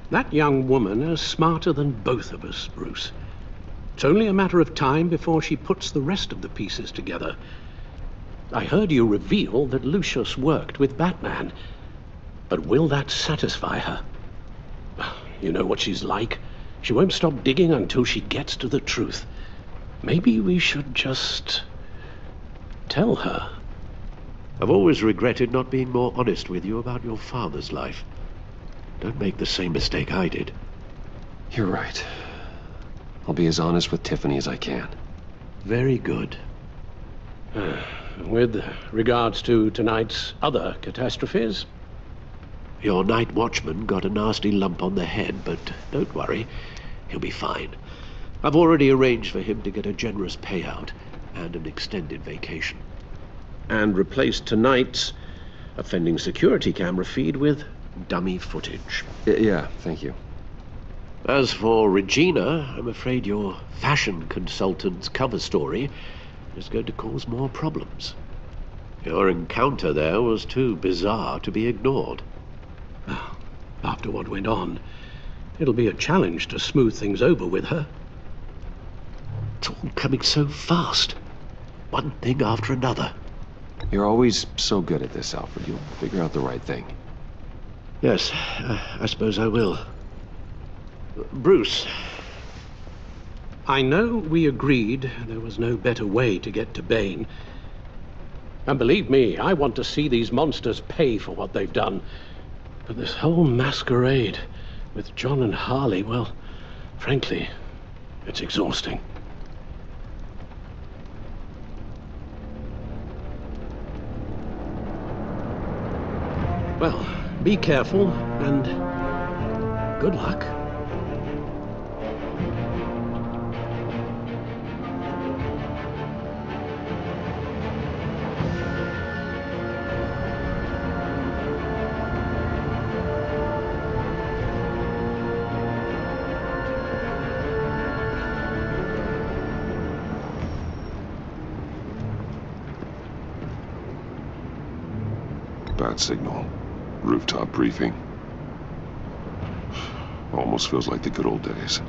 that young woman is smarter than both of us, Bruce. It's only a matter of time before she puts the rest of the pieces together. I heard you reveal that Lucius worked with Batman. But will that satisfy her? You know what she's like. She won't stop digging until she gets to the truth. Maybe we should just tell her. I've always regretted not being more honest with you about your father's life. Don't make the same mistake I did. You're right. I'll be as honest with Tiffany as I can. Very good. With regards to tonight's other catastrophes? Your night watchman got a nasty lump on the head, but don't worry. He'll be fine. I've already arranged for him to get a generous payout and an extended vacation. And replaced tonight's offending security camera feed with dummy footage. Yeah, thank you. As for Regina, I'm afraid your fashion consultant's cover story is going to cause more problems. Your encounter there was too bizarre to be ignored. After what went on, It'll be a challenge to smooth things over with her. It's all coming so fast. One thing after another. You're always so good at this, Alfred. You'll figure out the right thing. Yes, I suppose I will. Bruce, I know we agreed there was no better way to get to Bane. And believe me, I want to see these monsters pay for what they've done. But this whole masquerade with John and Harley, well, frankly, it's exhausting. Well, be careful, and good luck. Bad signal. Rooftop briefing. Almost feels like the good old days.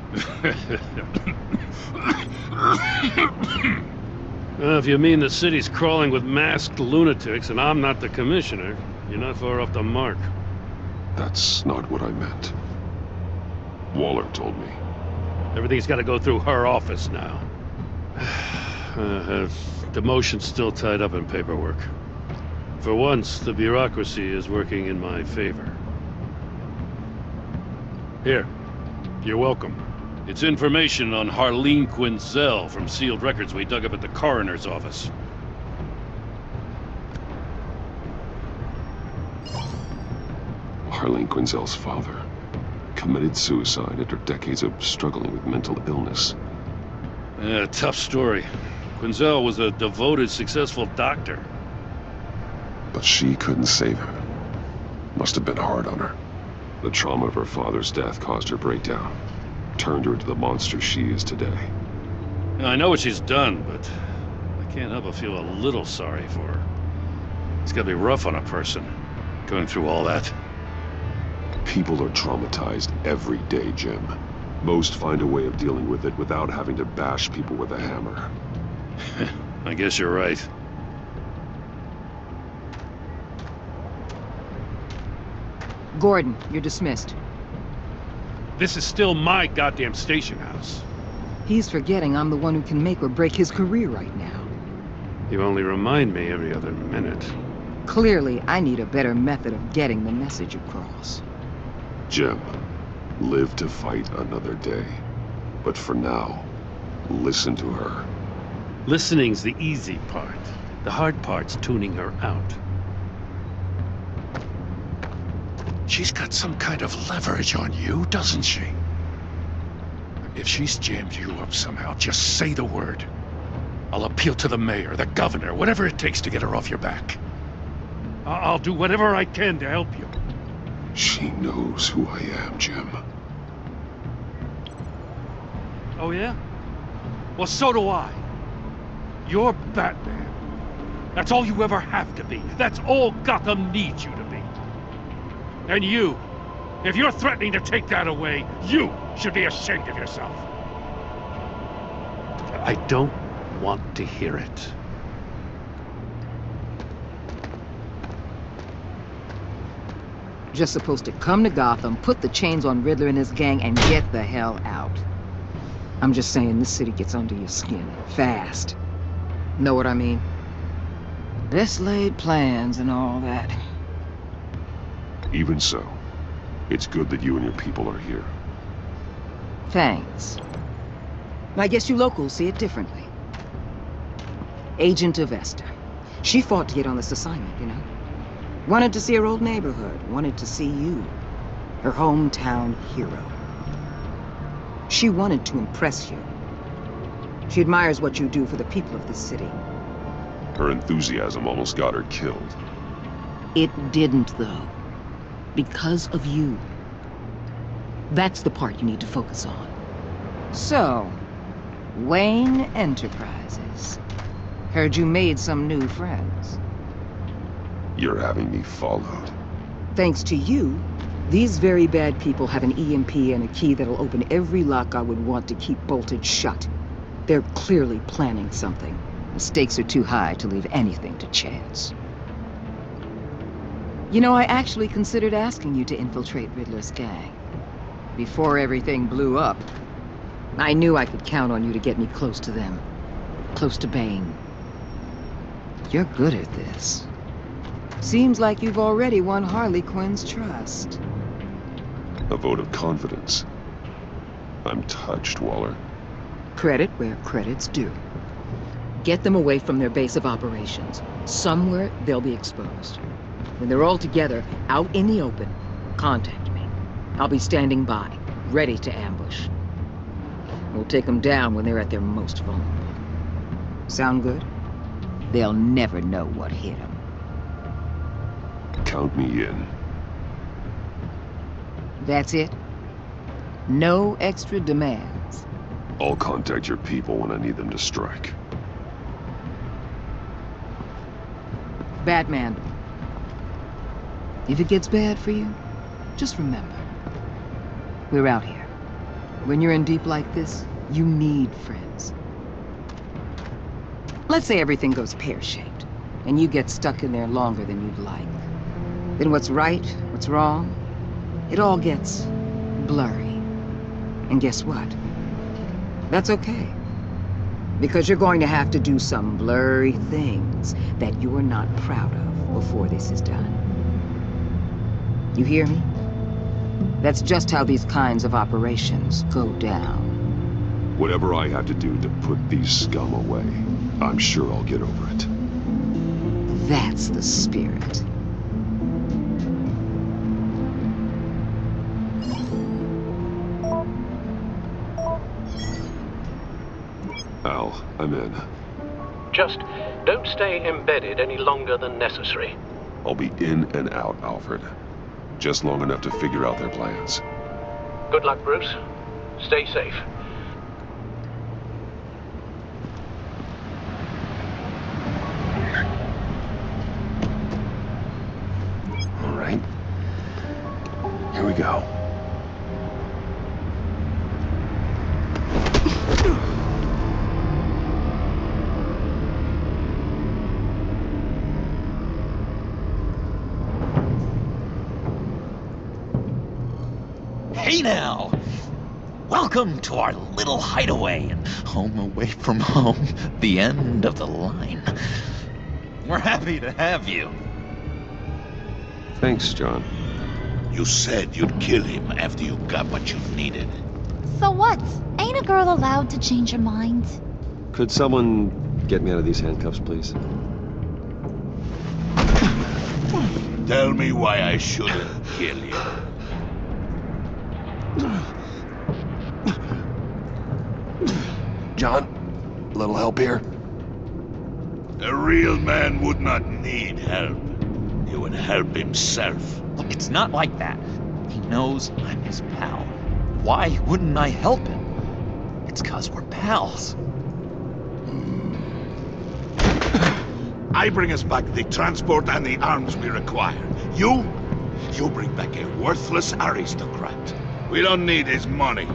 If you mean the city's crawling with masked lunatics and I'm not the commissioner, you're not far off the mark. That's not what I meant. Waller told me. Everything's got to go through her office now. Demotion's still tied up in paperwork. For once, the bureaucracy is working in my favor. Here, you're welcome. It's information on Harleen Quinzel from sealed records we dug up at the coroner's office. Harleen Quinzel's father committed suicide after decades of struggling with mental illness. Yeah, tough story. Quinzel was a devoted, successful doctor. But she couldn't save him. Must have been hard on her. The trauma of her father's death caused her breakdown. Turned her into the monster she is today. Now, I know what she's done, but I can't help but feel a little sorry for her. It's gotta be rough on a person, going through all that. People are traumatized every day, Jim. Most find a way of dealing with it without having to bash people with a hammer. I guess you're right. Gordon, you're dismissed. This is still my goddamn station house. He's forgetting I'm the one who can make or break his career right now. You only remind me every other minute. Clearly, I need a better method of getting the message across. Jim, live to fight another day. But for now, listen to her. Listening's the easy part. The hard part's tuning her out. She's got some kind of leverage on you, doesn't she? If she's jammed you up somehow, just say the word. I'll appeal to the mayor, the governor, whatever it takes to get her off your back. I'll do whatever I can to help you. She knows who I am, Jim. Oh, yeah? Well, so do I. You're Batman. That's all you ever have to be. That's all Gotham needs you to be. And you, if you're threatening to take that away, you should be ashamed of yourself. I don't want to hear it. Just supposed to come to Gotham, put the chains on Riddler and his gang, and get the hell out. I'm just saying, this city gets under your skin fast. Know what I mean? Best laid plans and all that. Even so, it's good that you and your people are here. Thanks. I guess you locals see it differently. Agent Avesta. She fought to get on this assignment, you know? Wanted to see her old neighborhood, wanted to see you, her hometown hero. She wanted to impress you. She admires what you do for the people of this city. Her enthusiasm almost got her killed. It didn't, though. Because of you. That's the part you need to focus on. So, Wayne Enterprises. Heard you made some new friends. You're having me followed. Thanks to you, These very bad people have an EMP and a key that'll open every lock I would want to keep bolted shut. They're clearly planning something. The stakes are too high to leave anything to chance. You know, I actually considered asking you to infiltrate Riddler's gang. Before everything blew up, I knew I could count on you to get me close to them. Close to Bane. You're good at this. Seems like you've already won Harley Quinn's trust. A vote of confidence. I'm touched, Waller. Credit where credit's due. Get them away from their base of operations. Somewhere they'll be exposed. When they're all together, out in the open, contact me. I'll be standing by, ready to ambush. We'll take them down when they're at their most vulnerable. Sound good? They'll never know what hit them. Count me in. That's it? No extra demands? I'll contact your people when I need them to strike. Batman. If it gets bad for you, just remember, we're out here. When you're in deep like this, you need friends. Let's say everything goes pear-shaped, and you get stuck in there longer than you'd like. Then what's right, what's wrong, it all gets blurry. And guess what? That's okay. Because you're going to have to do some blurry things that you're not proud of before this is done. You hear me? That's just how these kinds of operations go down. Whatever I have to do to put these scum away, I'm sure I'll get over it. That's the spirit. Al, I'm in. Just don't stay embedded any longer than necessary. I'll be in and out, Alfred. Just long enough to figure out their plans. Good luck, Bruce. Stay safe. All right. Here we go. Hey now! Welcome to our little hideaway and home away from home, the end of the line. We're happy to have you. Thanks, John. You said you'd kill him after you got what you needed. So what? Ain't a girl allowed to change her mind? Could someone get me out of these handcuffs, please? Tell me why I shouldn't kill you. John, a little help here? A real man would not need help. He would help himself. Look, it's not like that. He knows I'm his pal. Why wouldn't I help him? It's 'cause we're pals. I bring us back the transport and the arms we require. You bring back a worthless aristocrat. We don't need his money.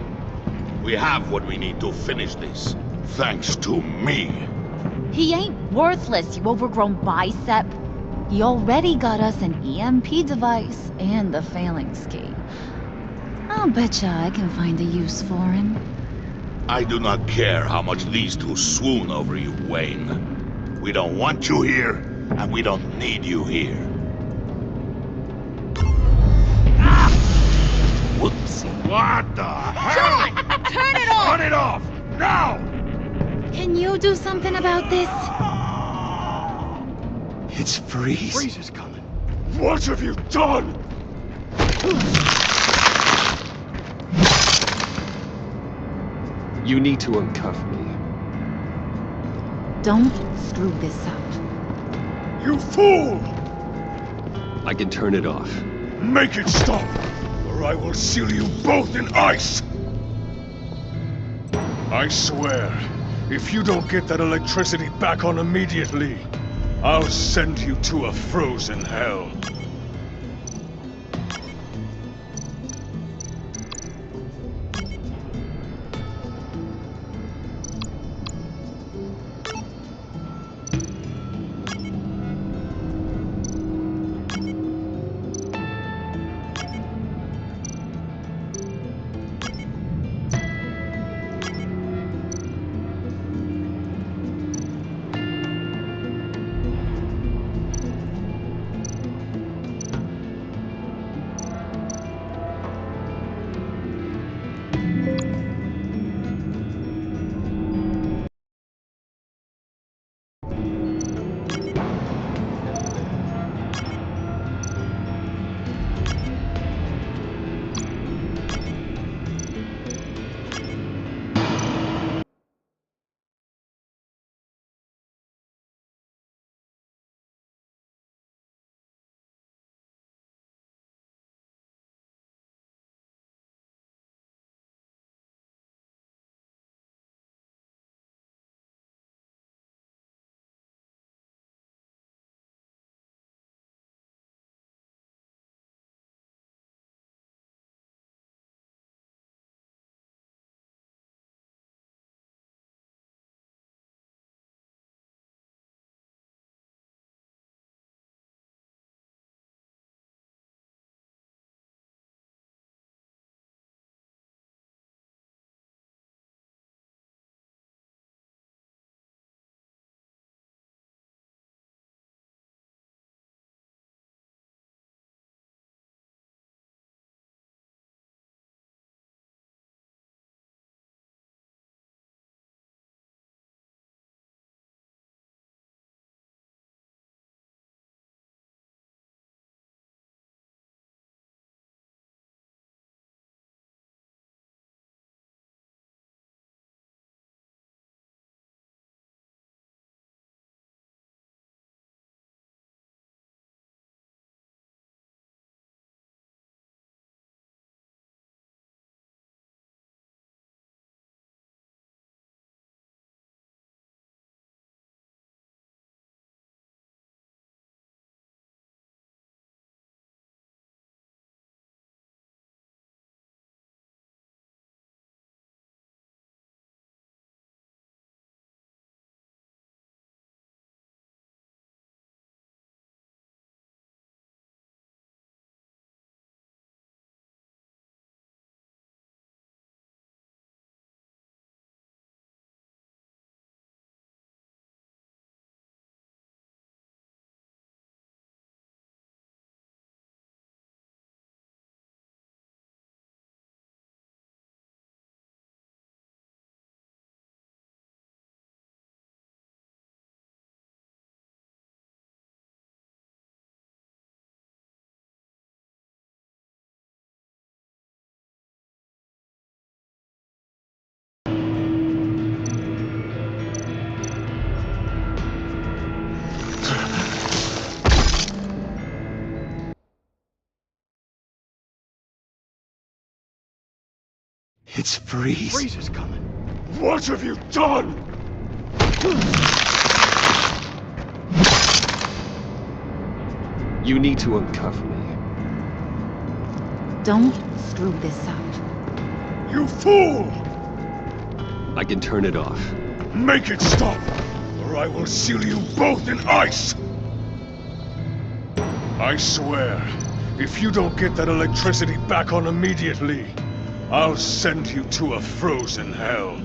We have what we need to finish this. Thanks to me. He ain't worthless, you overgrown bicep. He already got us an EMP device and the phalanx key. I'll betcha I can find a use for him. I do not care how much these two swoon over you, Wayne. We don't want you here, and we don't need you here. Whoopsie. What the hell? John! Turn it off! Turn it off! Now! Can you do something about this? It's Freeze. Freeze is coming. What have you done? You need to uncuff me. Don't screw this up. You fool! I can turn it off. Make it stop, or I will seal you both in ice! I swear, if you don't get that electricity back on immediately, I'll send you to a frozen hell. It's Freeze. Freeze is coming. What have you done? You need to uncuff me. Don't screw this up. You fool! I can turn it off. Make it stop, or I will seal you both in ice! I swear, if you don't get that electricity back on immediately, I'll send you to a frozen hell.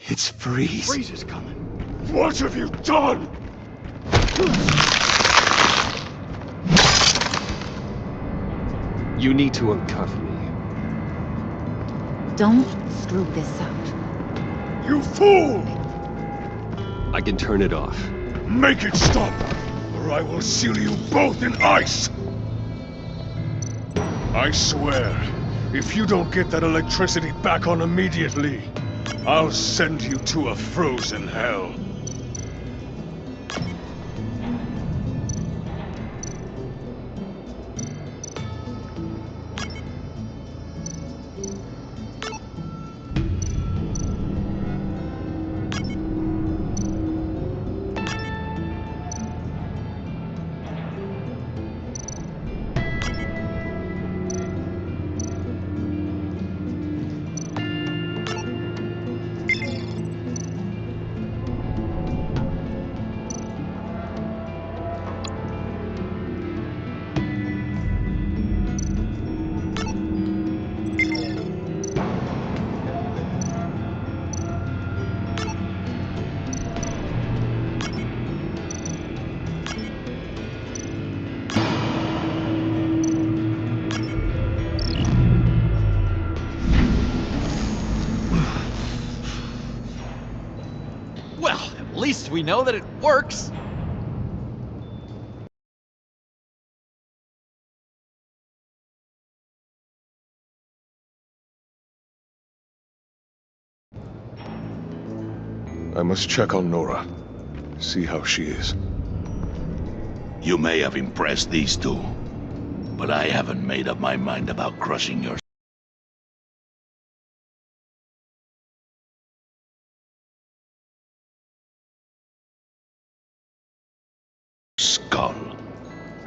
It's Freeze. Freeze is coming. What have you done? You need to uncuff me. Don't screw this up. You fool! I can turn it off. Make it stop, or I will seal you both in ice! I swear, if you don't get that electricity back on immediately, I'll send you to a frozen hell. At least we know that it works. I must check on Nora. See how she is. You may have impressed these two, but I haven't made up my mind about crushing your skull.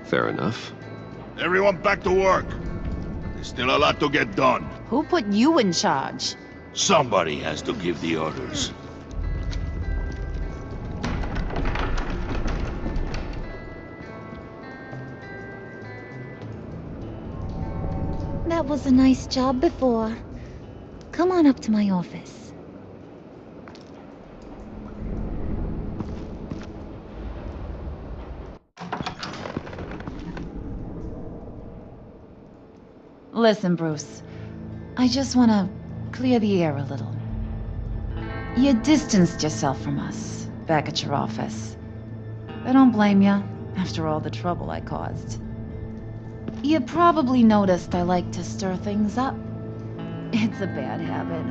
Fair enough. Everyone back to work. There's still a lot to get done. Who put you in charge? Somebody has to give the orders. That was a nice job before. Come on up to my office. Listen, Bruce. I just want to clear the air a little. You distanced yourself from us back at your office. I don't blame you, after all the trouble I caused. You probably noticed I like to stir things up. It's a bad habit.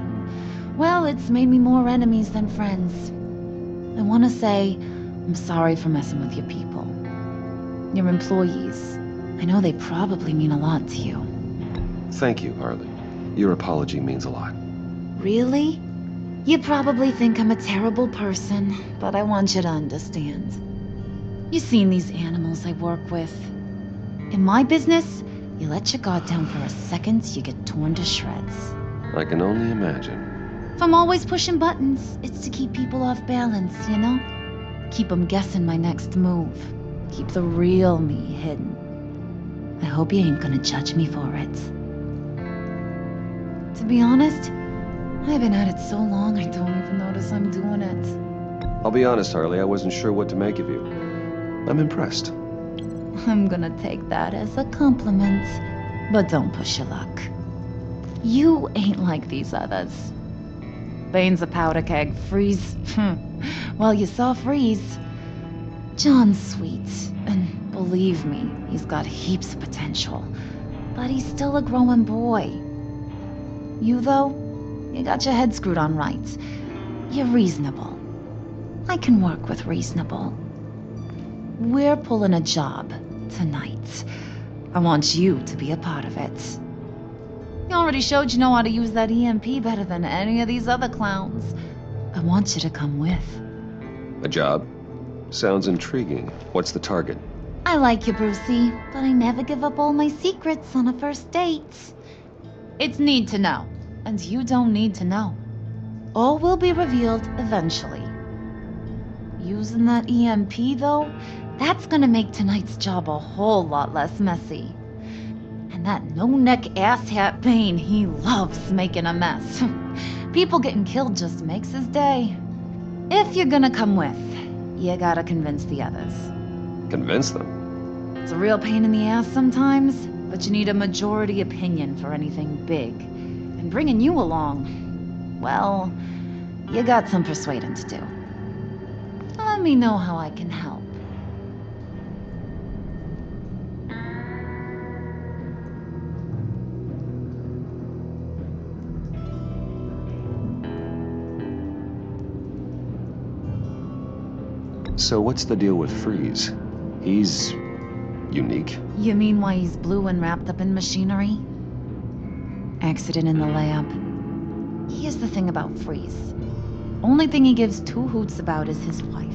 Well, it's made me more enemies than friends. I want to say I'm sorry for messing with your people. Your employees. I know they probably mean a lot to you. Thank you, Harley. Your apology means a lot. Really? You probably think I'm a terrible person, but I want you to understand. You've seen these animals I work with. In my business, you let your guard down for a second, you get torn to shreds. I can only imagine. If I'm always pushing buttons, it's to keep people off balance, you know? Keep them guessing my next move. Keep the real me hidden. I hope you ain't gonna judge me for it. To be honest, I've been at it so long I don't even notice I'm doing it. I'll be honest, Harley, I wasn't sure what to make of you. I'm impressed. I'm gonna take that as a compliment, but don't push your luck. You ain't like these others. Bane's a powder keg. Freeze. Well, you saw Freeze. John's sweet, and believe me, he's got heaps of potential. But he's still a growing boy. You, though, you got your head screwed on right. You're reasonable. I can work with reasonable. We're pulling a job tonight. I want you to be a part of it. You already showed you know how to use that EMP better than any of these other clowns. I want you to come with. A job? Sounds intriguing. What's the target? I like you, Brucey, but I never give up all my secrets on a first date. It's need to know, and you don't need to know. All will be revealed eventually. Using that EMP, though, that's gonna make tonight's job a whole lot less messy. And that no-neck asshat Bane, he loves making a mess. People getting killed just makes his day. If you're gonna come with, you gotta convince the others. Convince them? It's a real pain in the ass sometimes, but you need a majority opinion for anything big. And bringing you along, well, you got some persuading to do. Let me know how I can help. So what's the deal with Freeze? He's unique? You mean why he's blue and wrapped up in machinery? Accident in the lab. Here's the thing about Freeze. Only thing he gives two hoots about is his wife.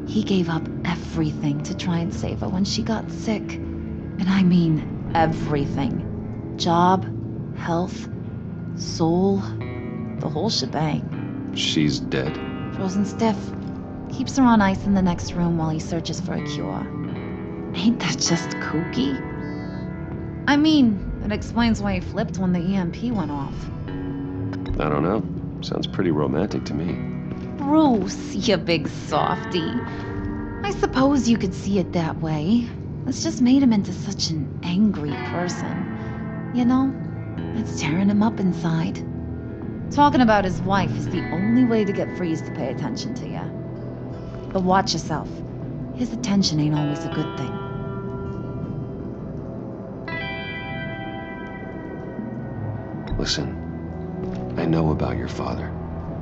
He gave up everything to try and save her when she got sick. And I mean everything. Job, health, soul, the whole shebang. She's dead? Frozen stiff. Keeps her on ice in the next room while he searches for a cure. Ain't that just kooky? I mean, it explains why he flipped when the EMP went off. I don't know. Sounds pretty romantic to me. Bruce, you big softy. I suppose you could see it that way. It's just made him into such an angry person. You know, it's tearing him up inside. Talking about his wife is the only way to get Freeze to pay attention to you. But watch yourself. His attention ain't always a good thing. Listen, I know about your father.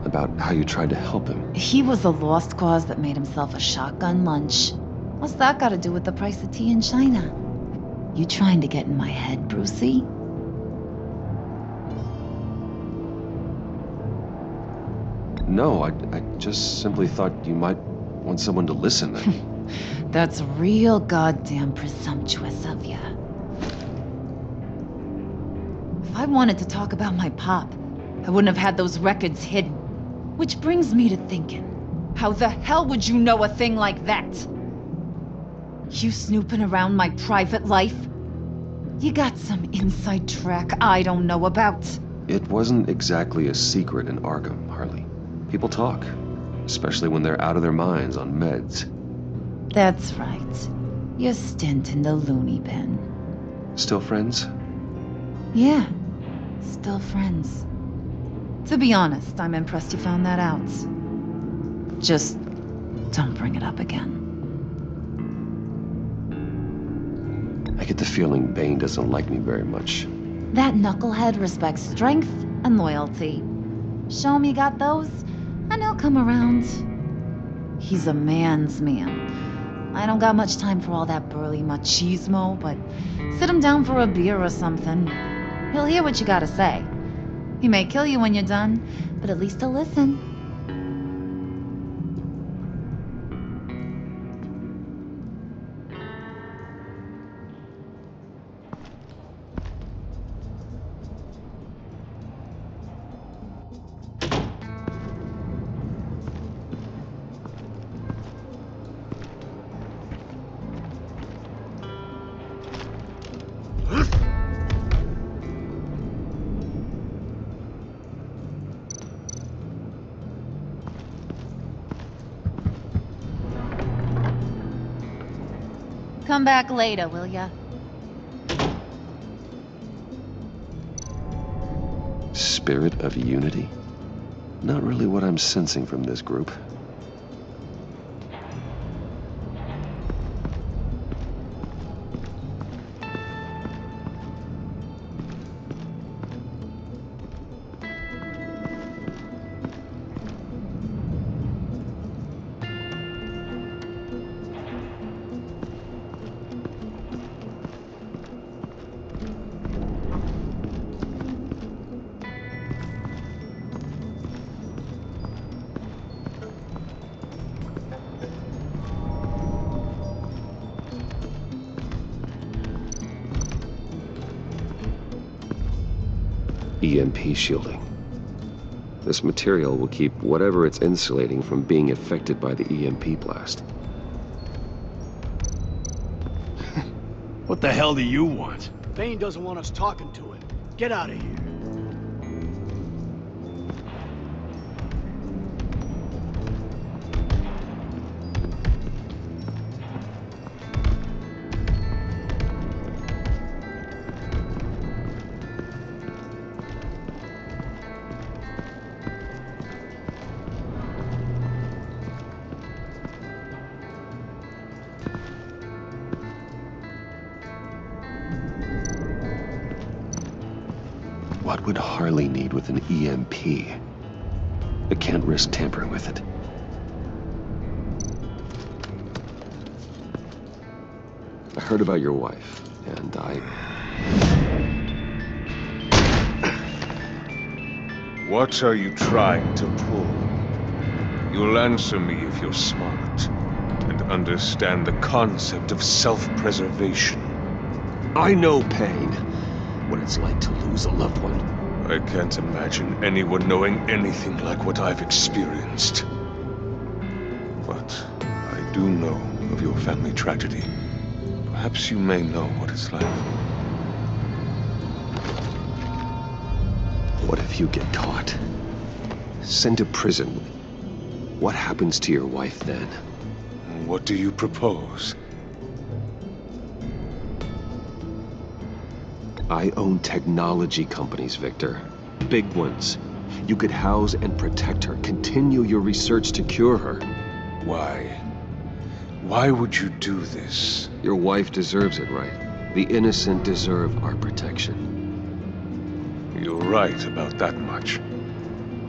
About how you tried to help him. He was a lost cause that made himself a shotgun lunch. What's that got to do with the price of tea in China? You trying to get in my head, Brucey? No, I just simply thought you might want someone to listen. That's real goddamn presumptuous of you. If I wanted to talk about my pop, I wouldn't have had those records hidden. Which brings me to thinking, how the hell would you know a thing like that? You snooping around my private life? You got some inside track I don't know about. It wasn't exactly a secret in Arkham, Harley. People talk, especially when they're out of their minds on meds. That's right. Your stint in the loony bin. Still friends? Yeah, still friends. To be honest, I'm impressed you found that out. Just don't bring it up again. I get the feeling Bane doesn't like me very much. That knucklehead respects strength and loyalty. Show him you got those, and he'll come around. He's a man's man. I don't got much time for all that burly machismo, but sit him down for a beer or something. He'll hear what you gotta say. He may kill you when you're done, but at least he'll listen. Come back later, will ya? Spirit of unity? Not really what I'm sensing from this group. EMP shielding. This material will keep whatever it's insulating from being affected by the EMP blast. What the hell do you want? Bane doesn't want us talking to him. Get out of here. What would Harley need with an EMP? I can't risk tampering with it. I heard about your wife, and What are you trying to pull? You'll answer me if you're smart and understand the concept of self-preservation. I know pain. What it's like to lose a loved one. I can't imagine anyone knowing anything like what I've experienced. But I do know of your family tragedy. Perhaps you may know what it's like. What if you get caught? Sent to prison? What happens to your wife then? What do you propose? I own technology companies, Victor. Big ones. You could house and protect her, continue your research to cure her. Why? Why would you do this? Your wife deserves it, right? The innocent deserve our protection. You're right about that much.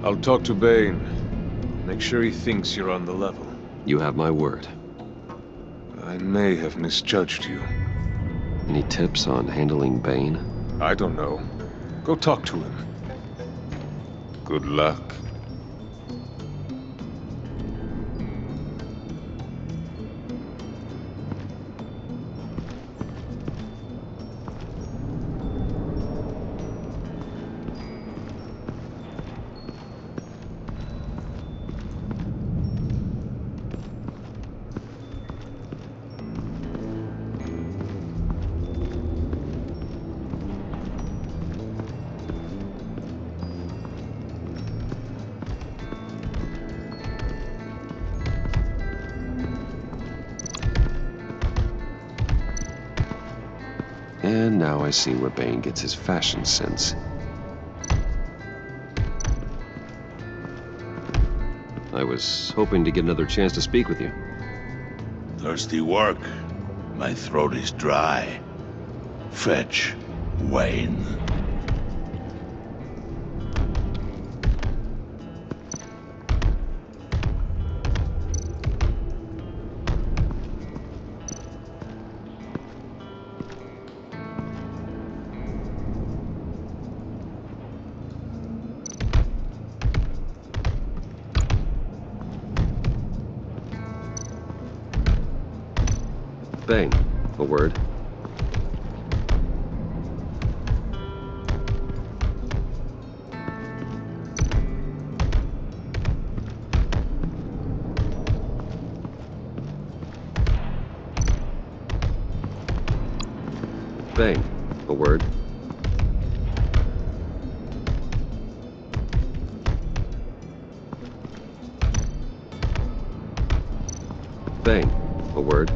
I'll talk to Bane. Make sure he thinks you're on the level. You have my word. I may have misjudged you. Any tips on handling Bane? I don't know. Go talk to him. Good luck. And now I see where Bane gets his fashion sense. I was hoping to get another chance to speak with you. Thirsty work. My throat is dry. Fetch Wayne. Bane, a word. Bane, a word. Bane, a word.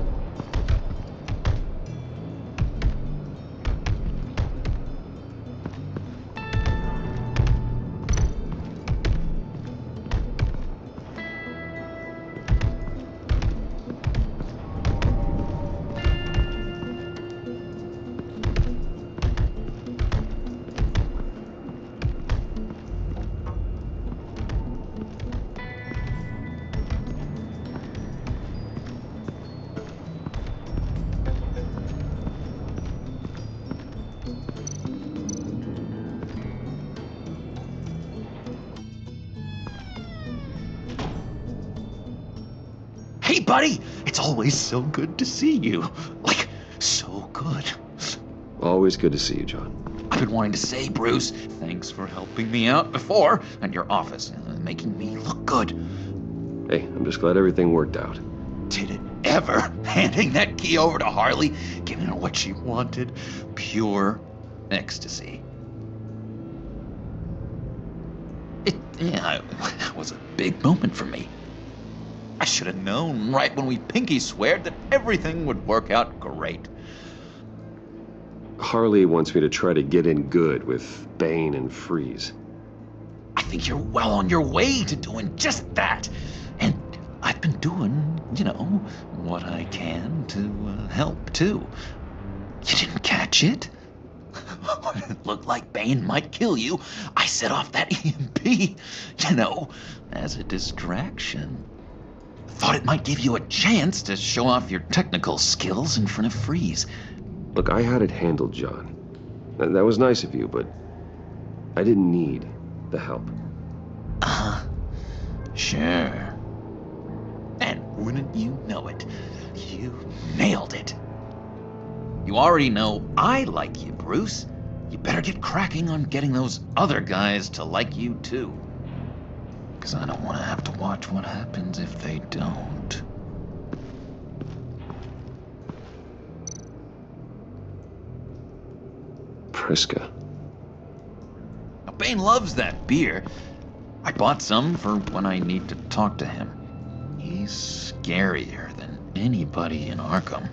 Hey, buddy! It's always so good to see you. Like, so good. Always good to see you, John. I've been wanting to say, Bruce, thanks for helping me out before at your office, making me look good. Hey, I'm just glad everything worked out. Did it ever? Handing that key over to Harley, giving her what she wanted. Pure ecstasy. It was a big moment for me. I should have known right when we pinky sweared that everything would work out great. Harley wants me to try to get in good with Bane and Freeze. I think you're well on your way to doing just that. And I've been doing, what I can to help, too. You didn't catch it? It looked like Bane might kill you. I set off that EMP, as a distraction. Thought it might give you a chance to show off your technical skills in front of Freeze. Look, I had it handled, John. That was nice of you, but I didn't need the help. Sure. And wouldn't you know it, you nailed it. You already know I like you, Bruce. You better get cracking on getting those other guys to like you, too. Because I don't want to have to watch what happens if they don't. Priska. Now, Bane loves that beer. I bought some for when I need to talk to him. He's scarier than anybody in Arkham.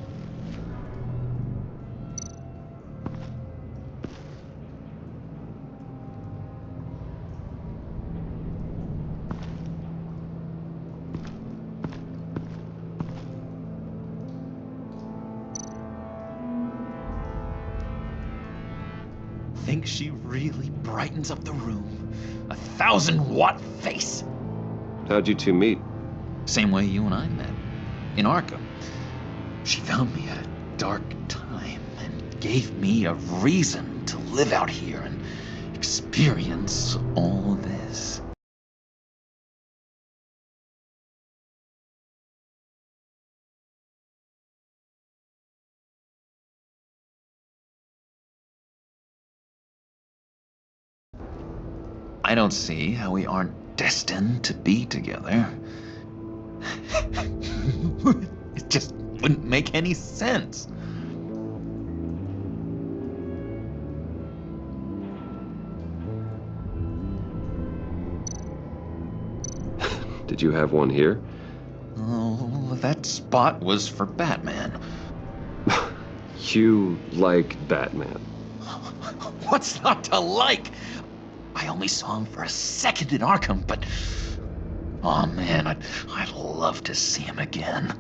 Think she really brightens up the room. 1,000-watt face. How'd you two meet? Same way you and I met. In Arkham. She found me at a dark time and gave me a reason to live out here and experience all this. I don't see how we aren't destined to be together. It just wouldn't make any sense. Did you have one here? Oh, that spot was for Batman. You like Batman. What's not to like? I only saw him for a second in Arkham, but... oh man, I'd love to see him again.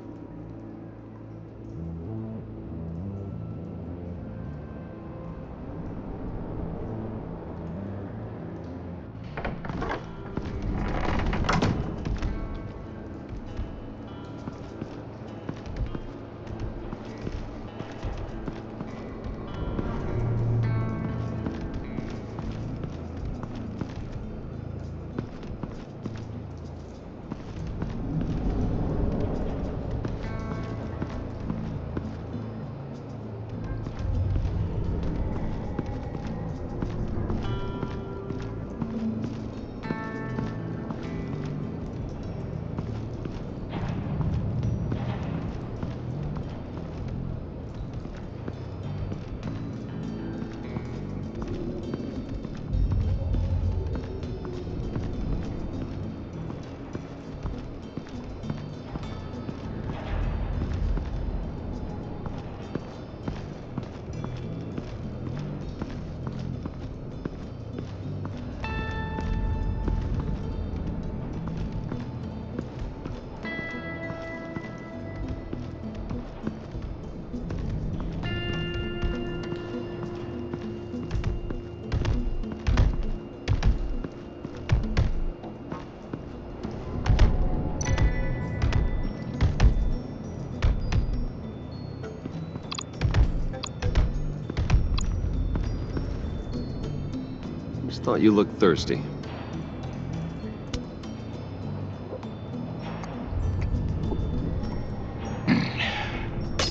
Thought you looked thirsty.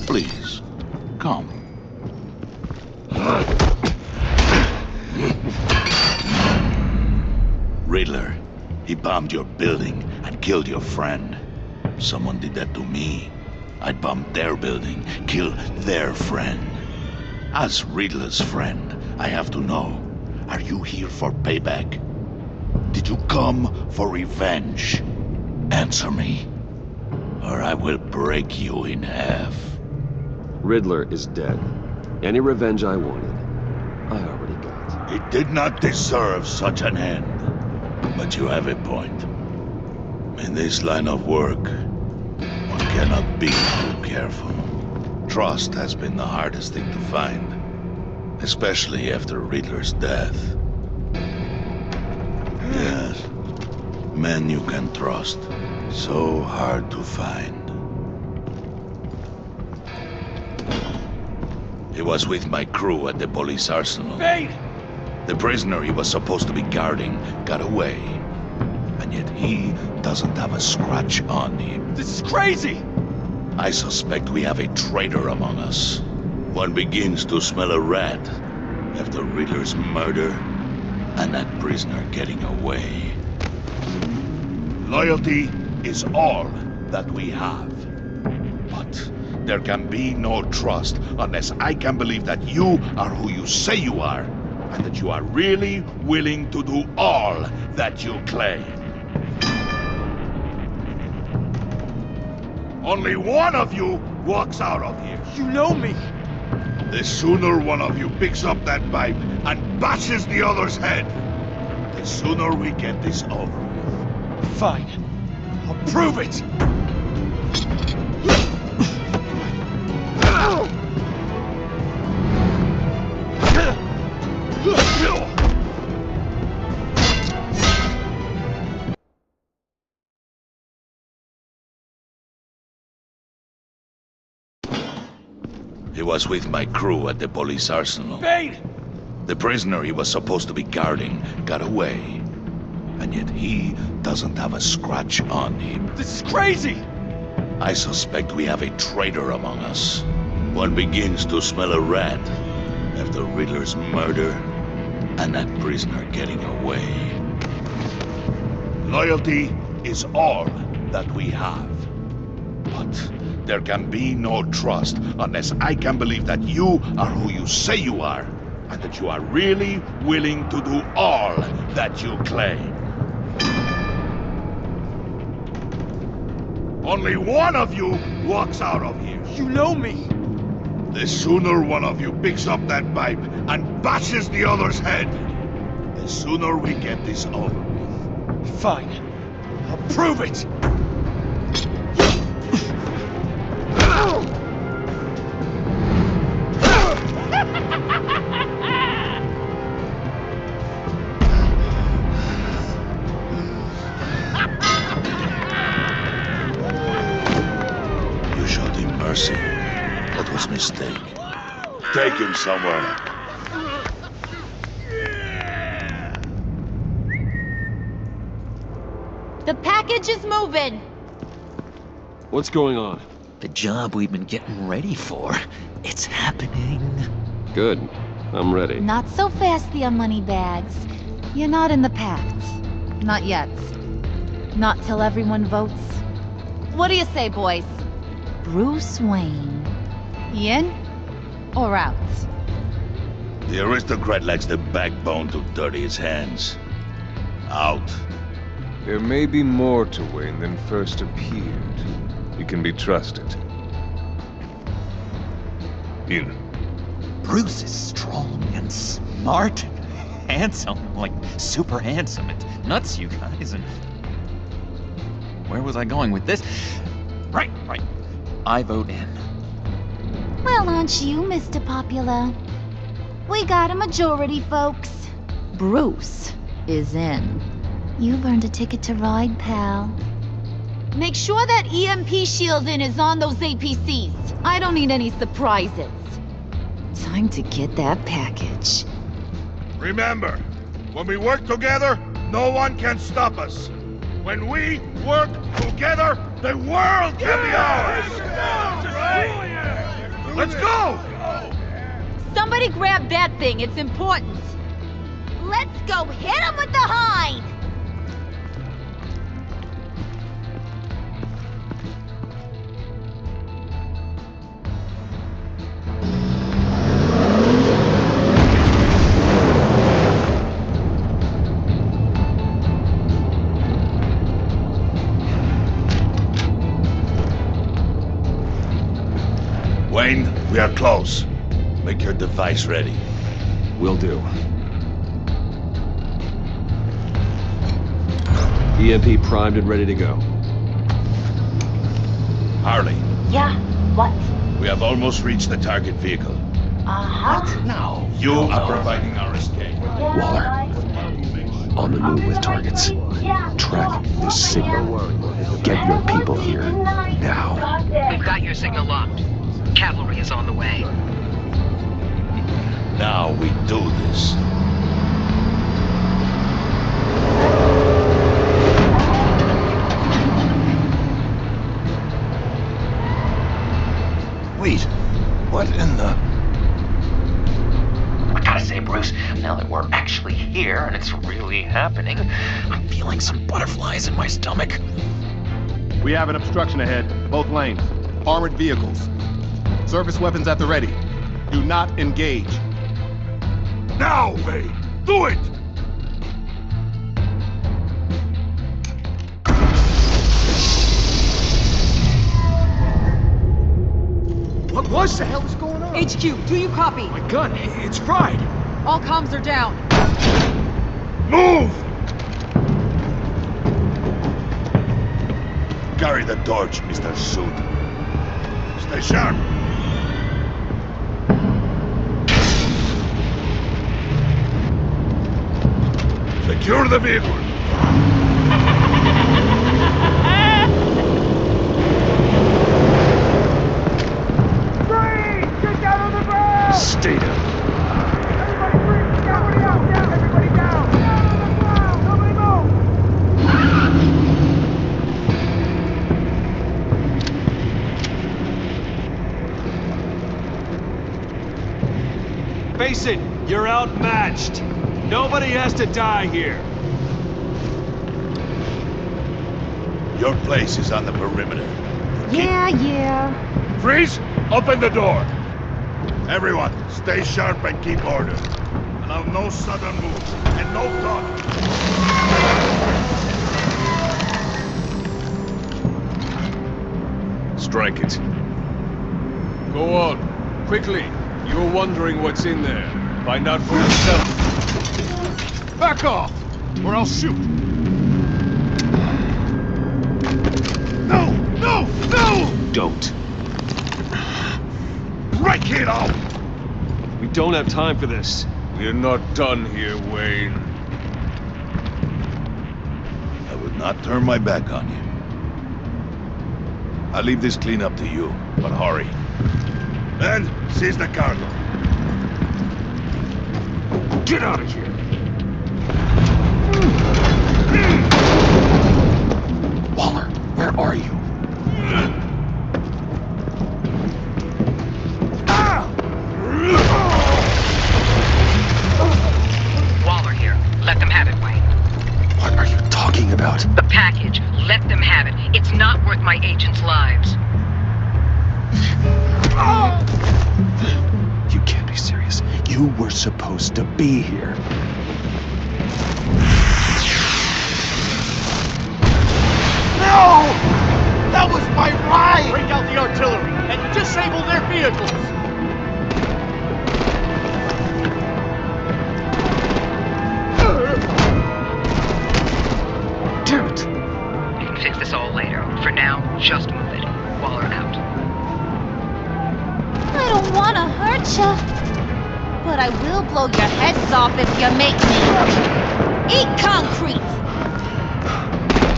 Please, come. Riddler, he bombed your building and killed your friend. Someone did that to me. I'd bomb their building, kill their friend. As Riddler's friend, I have to know. Are you here for payback? Did you come for revenge? Answer me, or I will break you in half. Riddler is dead. Any revenge I wanted, I already got. He did not deserve such an end. But you have a point. In this line of work, one cannot be too careful. Trust has been the hardest thing to find. Especially after Riddler's death. Yes, men you can trust. So hard to find. He was with my crew at the police arsenal. Bane! The prisoner he was supposed to be guarding got away. And yet he doesn't have a scratch on him. This is crazy! I suspect we have a traitor among us. One begins to smell a rat after Riddler's murder and that prisoner getting away. Loyalty is all that we have. But there can be no trust unless I can believe that you are who you say you are, and that you are really willing to do all that you claim. Only one of you walks out of here. You know me. The sooner one of you picks up that pipe and bashes the other's head, the sooner we get this over with. Fine. I'll prove it! He was with my crew at the police arsenal. Bane! The prisoner he was supposed to be guarding got away. And yet he doesn't have a scratch on him. This is crazy! I suspect we have a traitor among us. One begins to smell a rat after Riddler's murder and that prisoner getting away. Loyalty is all that we have. But there can be no trust unless I can believe that you are who you say you are, and that you are really willing to do all that you claim. Only one of you walks out of here. You know me. The sooner one of you picks up that pipe and bashes the other's head, the sooner we get this over with. Fine. I'll prove it! You showed him mercy. That was a mistake. Take him somewhere. The package is moving. What's going on? The job we've been getting ready for. It's happening. Good. I'm ready. Not so fast, the money bags. You're not in the pact. Not yet. Not till everyone votes. What do you say, boys? Bruce Wayne. In or out? The aristocrat lacks the backbone to dirty his hands. Out. There may be more to Wayne than first appeared. You can be trusted. In. Bruce is strong and smart and handsome, like super handsome. It's nuts, you guys. And where was I going with this? Right. I vote in. Well, aren't you, Mr. Popular? We got a majority, folks. Bruce is in. You've earned a ticket to ride, pal. Make sure that EMP shielding is on those APCs. I don't need any surprises. Time to get that package. Remember, when we work together, no one can stop us. When we work together, the world can be ours! Let's go! Somebody grab that thing, it's important. Let's go hit him with the hind! Wayne, we are close. Make your device ready. Will do. EMP primed and ready to go. Harley. Yeah? What? We have almost reached the target vehicle. Uh-huh. No. You are providing our escape. Waller. On the move with targets. Track this signal. Get your people here. Now. We've got your signal locked. Cavalry is on the way. Now we do this. Wait, what in the... I gotta say, Bruce, now that we're actually here and it's really happening, I'm feeling some butterflies in my stomach. We have an obstruction ahead, both lanes. Armored vehicles. Service weapons at the ready. Do not engage. Now, Wayne! Do it! What the hell is going on? HQ, do you copy? My gun, it's fried. All comms are down. Move! Carry the torch, Mr. Suit. Stay sharp. Secure the vehicle. Stay down. Everybody down! Everybody down! Down on the ground! Nobody move! Face it, you're outmatched. Nobody has to die here. Your place is on the perimeter. Yeah. Freeze! Open the door! Everyone, stay sharp and keep order. Allow no sudden moves and no talk. Strike it. Go on. Quickly! You were wondering what's in there. Find out for yourself. Back off, or I'll shoot. No! No! No! Don't. Break it off! We don't have time for this. We're not done here, Wayne. I would not turn my back on you. I'll leave this clean up to you, but hurry. And seize the cargo. Get out of here! Waller, where are you? Waller here. Let them have it, Wayne. What are you talking about? The package. Let them have it. It's not worth my agents' lives. You can't be serious. You were supposed to be here. No! That was my ride! Break out the artillery and disable their vehicles! Damn it! You can fix this all later. For now, just move it. Waller out. I don't want to hurt ya, but I will blow your heads off if you make me. Eat concrete!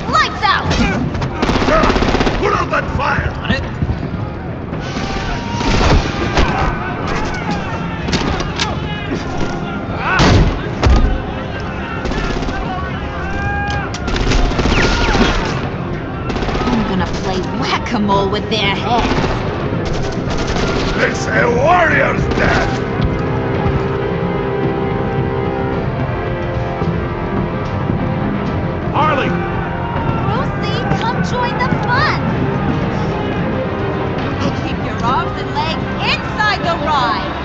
Lights out! Put out that fire! On it. I'm gonna play whack-a-mole with their heads. It's a warrior's death! Harley! Brucey, come join the fun! And keep your arms and legs inside the ride!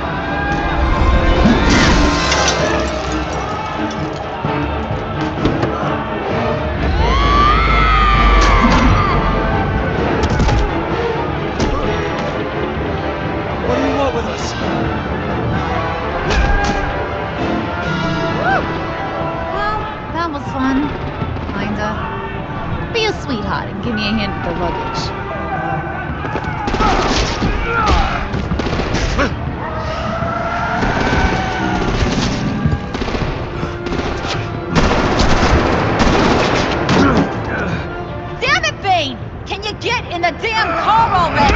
What do you want with us? Well, that was fun. Kinda. Be a sweetheart and give me a hand with the luggage. Damn it, Bane! Can you get in the damn car already?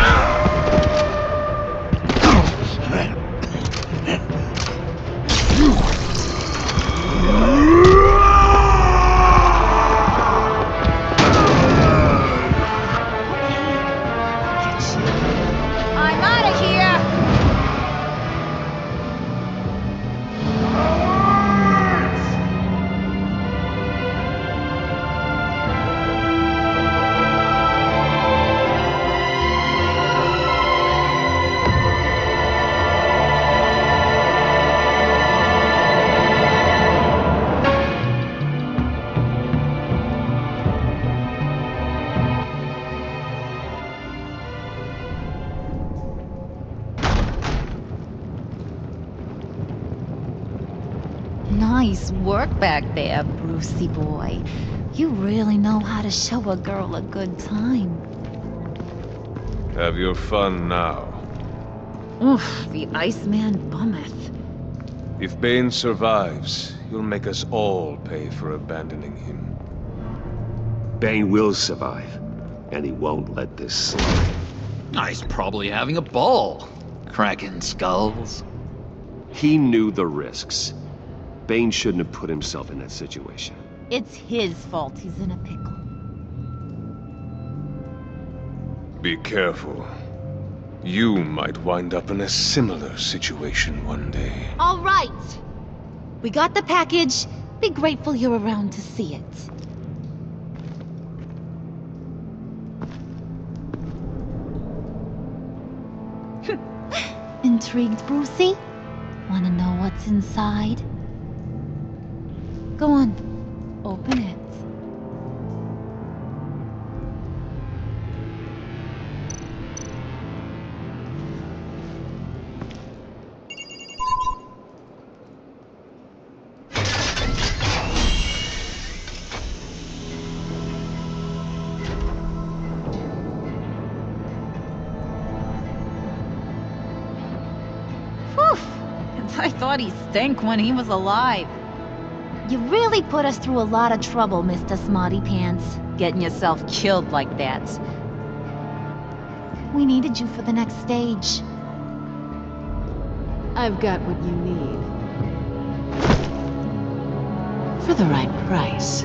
I'm out of here! Nice work back there, Brucey boy. You really know how to show a girl a good time. Have your fun now. Oof, the Iceman bummeth. If Bane survives, you'll make us all pay for abandoning him. Bane will survive, and he won't let this slide. He's probably having a ball. Cracking skulls. He knew the risks. Bane shouldn't have put himself in that situation. It's his fault he's in a pickle. Be careful. You might wind up in a similar situation one day. All right. We got the package. Be grateful you're around to see it. Intrigued, Brucey? Wanna know what's inside? Go on. Open it. I thought he stank when he was alive. You really put us through a lot of trouble, Mr. Smarty Pants. Getting yourself killed like that. We needed you for the next stage. I've got what you need. For the right price.